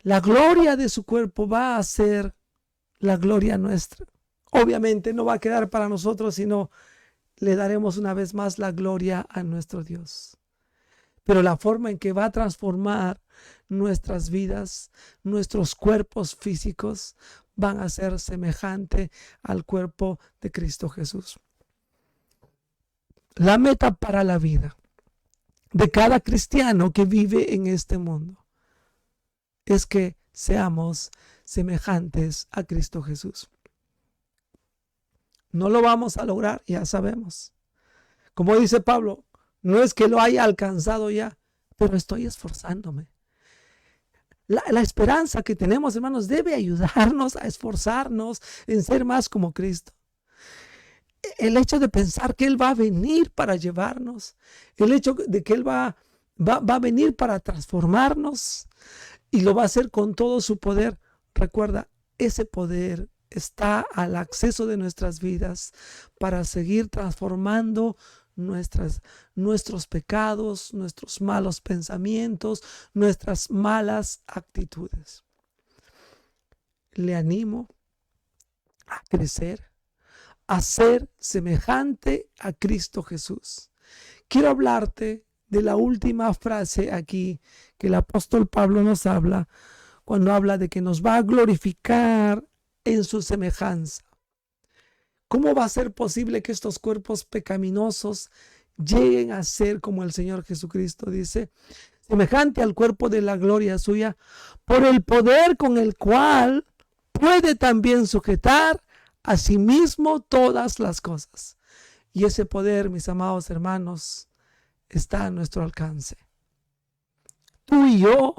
La gloria de su cuerpo va a ser la gloria nuestra. Obviamente no va a quedar para nosotros, sino le daremos una vez más la gloria a nuestro Dios. Pero la forma en que va a transformar nuestras vidas, nuestros cuerpos físicos, van a ser semejante al cuerpo de Cristo Jesús. La meta para la vida de cada cristiano que vive en este mundo es que seamos semejantes a Cristo Jesús. No lo vamos a lograr, ya sabemos. Como dice Pablo, no es que lo haya alcanzado ya, pero estoy esforzándome. La esperanza que tenemos, hermanos, debe ayudarnos a esforzarnos en ser más como Cristo. El hecho de pensar que Él va a venir para llevarnos, el hecho de que Él va a venir para transformarnos y lo va a hacer con todo su poder. Recuerda, ese poder está al acceso de nuestras vidas para seguir transformando nuestros pecados, nuestros malos pensamientos, nuestras malas actitudes. Le animo a crecer, a ser semejante a Cristo Jesús. Quiero hablarte de la última frase aquí que el apóstol Pablo nos habla cuando habla de que nos va a glorificar en su semejanza. ¿Cómo va a ser posible que estos cuerpos pecaminosos lleguen a ser como el Señor Jesucristo? Dice, semejante al cuerpo de la gloria suya, por el poder con el cual puede también sujetar a sí mismo todas las cosas. Y ese poder, mis amados hermanos, está a nuestro alcance. Tú y yo,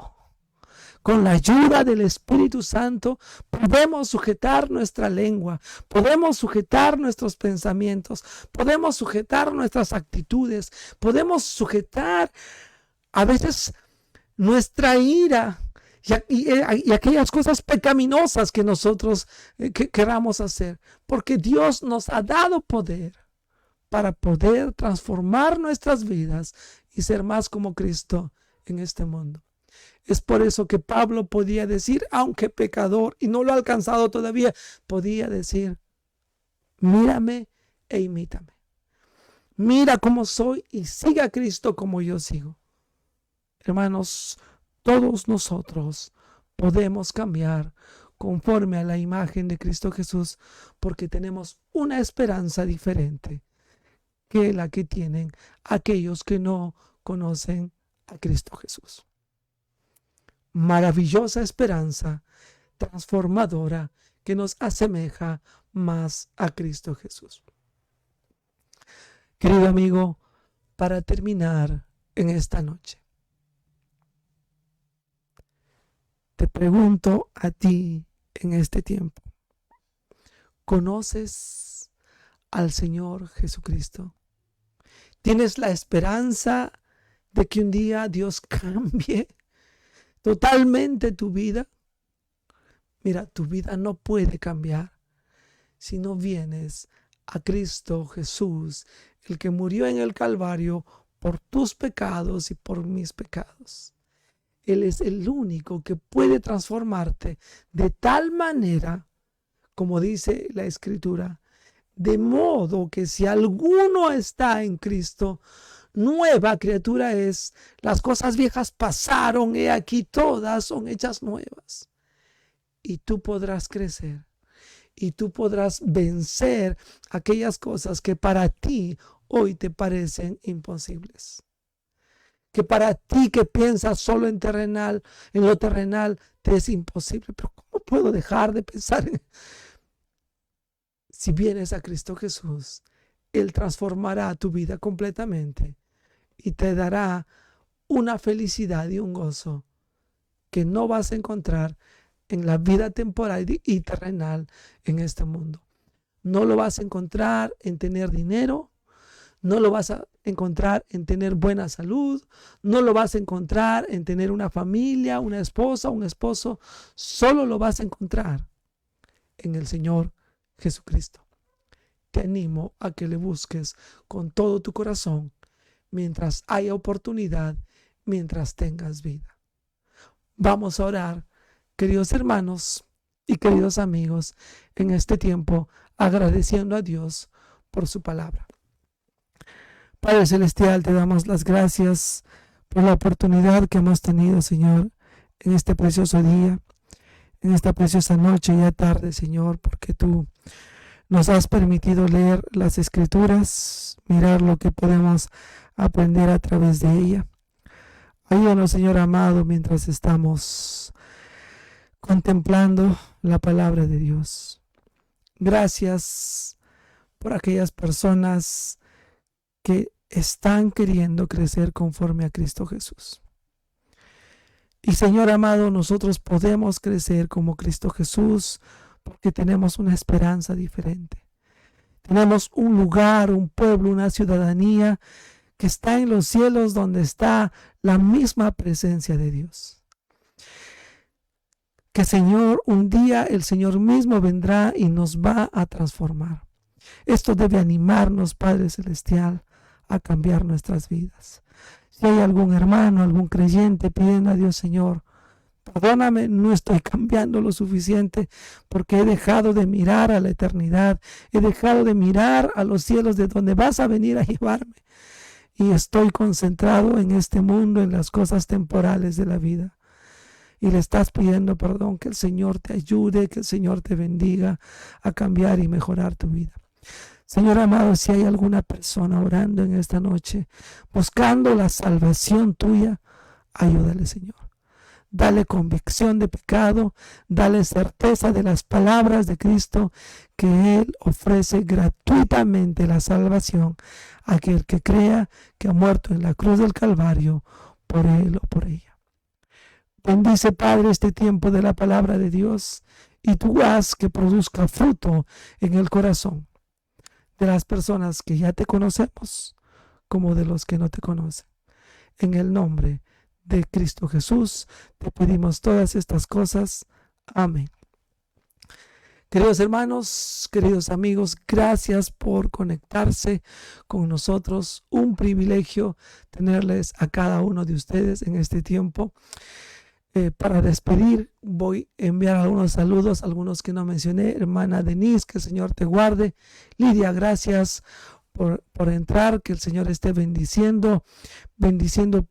con la ayuda del Espíritu Santo, podemos sujetar nuestra lengua, podemos sujetar nuestros pensamientos, podemos sujetar nuestras actitudes, podemos sujetar a veces nuestra ira y aquellas cosas pecaminosas que nosotros queramos hacer, porque Dios nos ha dado poder para poder transformar nuestras vidas y ser más como Cristo en este mundo. Es por eso que Pablo podía decir, aunque pecador, y no lo ha alcanzado todavía, podía decir, mírame e imítame. Mira cómo soy y siga a Cristo como yo sigo. Hermanos, todos nosotros podemos cambiar conforme a la imagen de Cristo Jesús porque tenemos una esperanza diferente que la que tienen aquellos que no conocen a Cristo Jesús. Maravillosa esperanza transformadora que nos asemeja más a Cristo Jesús. Querido amigo, para terminar en esta noche, te pregunto a ti en este tiempo, ¿conoces al Señor Jesucristo? ¿Tienes la esperanza de que un día Dios cambie totalmente tu vida? Mira, tu vida no puede cambiar si no vienes a Cristo Jesús, el que murió en el Calvario por tus pecados y por mis pecados. Él es el único que puede transformarte de tal manera, como dice la Escritura, de modo que si alguno está en Cristo, nueva criatura es. Las cosas viejas pasaron, he aquí todas son hechas nuevas. Y tú podrás crecer y tú podrás vencer aquellas cosas que para ti hoy te parecen imposibles. Que para ti que piensas solo en lo terrenal, te es imposible. Pero ¿cómo puedo dejar de pensar en? Si vienes a Cristo Jesús, Él transformará tu vida completamente y te dará una felicidad y un gozo que no vas a encontrar en la vida temporal y terrenal en este mundo. No lo vas a encontrar en tener dinero, no lo vas a encontrar en tener buena salud, no lo vas a encontrar en tener una familia, una esposa, un esposo. Solo lo vas a encontrar en el Señor Jesucristo. Te animo a que le busques con todo tu corazón mientras haya oportunidad, mientras tengas vida. Vamos a orar, queridos hermanos y queridos amigos, en este tiempo agradeciendo a Dios por su palabra. Padre Celestial, te damos las gracias por la oportunidad que hemos tenido, Señor, en este precioso día, en esta preciosa noche y ya tarde, Señor, porque tú nos has permitido leer las Escrituras, mirar lo que podemos aprender a través de ella. Ayúdanos, Señor amado, mientras estamos contemplando la palabra de Dios. Gracias por aquellas personas que están queriendo crecer conforme a Cristo Jesús. Y Señor amado, nosotros podemos crecer como Cristo Jesús porque tenemos una esperanza diferente. Tenemos un lugar, un pueblo, una ciudadanía que está en los cielos donde está la misma presencia de Dios. Que Señor, un día el Señor mismo vendrá y nos va a transformar. Esto debe animarnos, Padre Celestial, a cambiar nuestras vidas. Si hay algún hermano, algún creyente pidiendo a Dios, Señor, perdóname, no estoy cambiando lo suficiente porque he dejado de mirar a la eternidad, he dejado de mirar a los cielos de donde vas a venir a llevarme y estoy concentrado en este mundo, en las cosas temporales de la vida. Y le estás pidiendo perdón, que el Señor te ayude, que el Señor te bendiga a cambiar y mejorar tu vida. Señor amado, si hay alguna persona orando en esta noche, buscando la salvación tuya, ayúdale, Señor. Dale convicción de pecado, dale certeza de las palabras de Cristo, que Él ofrece gratuitamente la salvación a aquel que crea que ha muerto en la cruz del Calvario por él o por ella. Bendice, Padre, este tiempo de la palabra de Dios y tú haz que produzca fruto en el corazón de las personas que ya te conocemos como de los que no te conocen. En el nombre de Cristo Jesús te pedimos todas estas cosas. Amén. Queridos hermanos, queridos amigos, gracias por conectarse con nosotros. Un privilegio tenerles a cada uno de ustedes en este tiempo. Para despedir, voy a enviar algunos saludos, algunos que no mencioné. Hermana Denise, que el Señor te guarde. Lidia, gracias por entrar, que el Señor esté bendiciendo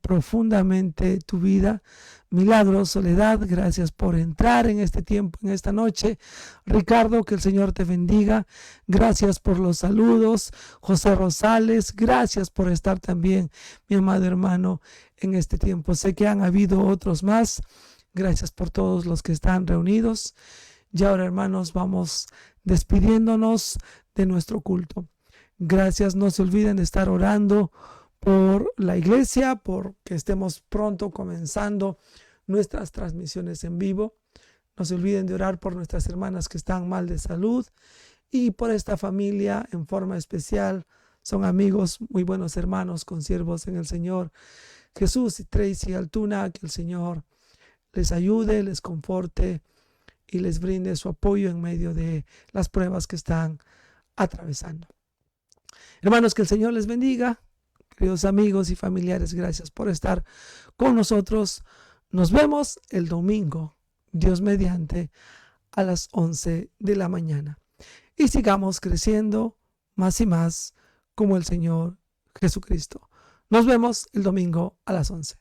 profundamente tu vida. Milagros, Soledad, gracias por entrar en este tiempo, en esta noche. Ricardo, que el Señor te bendiga. Gracias por los saludos. José Rosales, gracias por estar también, mi amado hermano, en este tiempo. Sé que han habido otros más. Gracias por todos los que están reunidos. Y ahora, hermanos, vamos despidiéndonos de nuestro culto. Gracias, no se olviden de estar orando por la iglesia, porque estemos pronto comenzando nuestras transmisiones en vivo. No se olviden de orar por nuestras hermanas que están mal de salud y por esta familia en forma especial. Son amigos, muy buenos hermanos, consiervos en el Señor. Jesús y Tracy Altuna, que el Señor les ayude, les conforte y les brinde su apoyo en medio de las pruebas que están atravesando. Hermanos, que el Señor les bendiga. Queridos amigos y familiares, gracias por estar con nosotros. Nos vemos el domingo, Dios mediante, a las 11 de la mañana. Y sigamos creciendo más y más como el Señor Jesucristo. Nos vemos el domingo a las 11.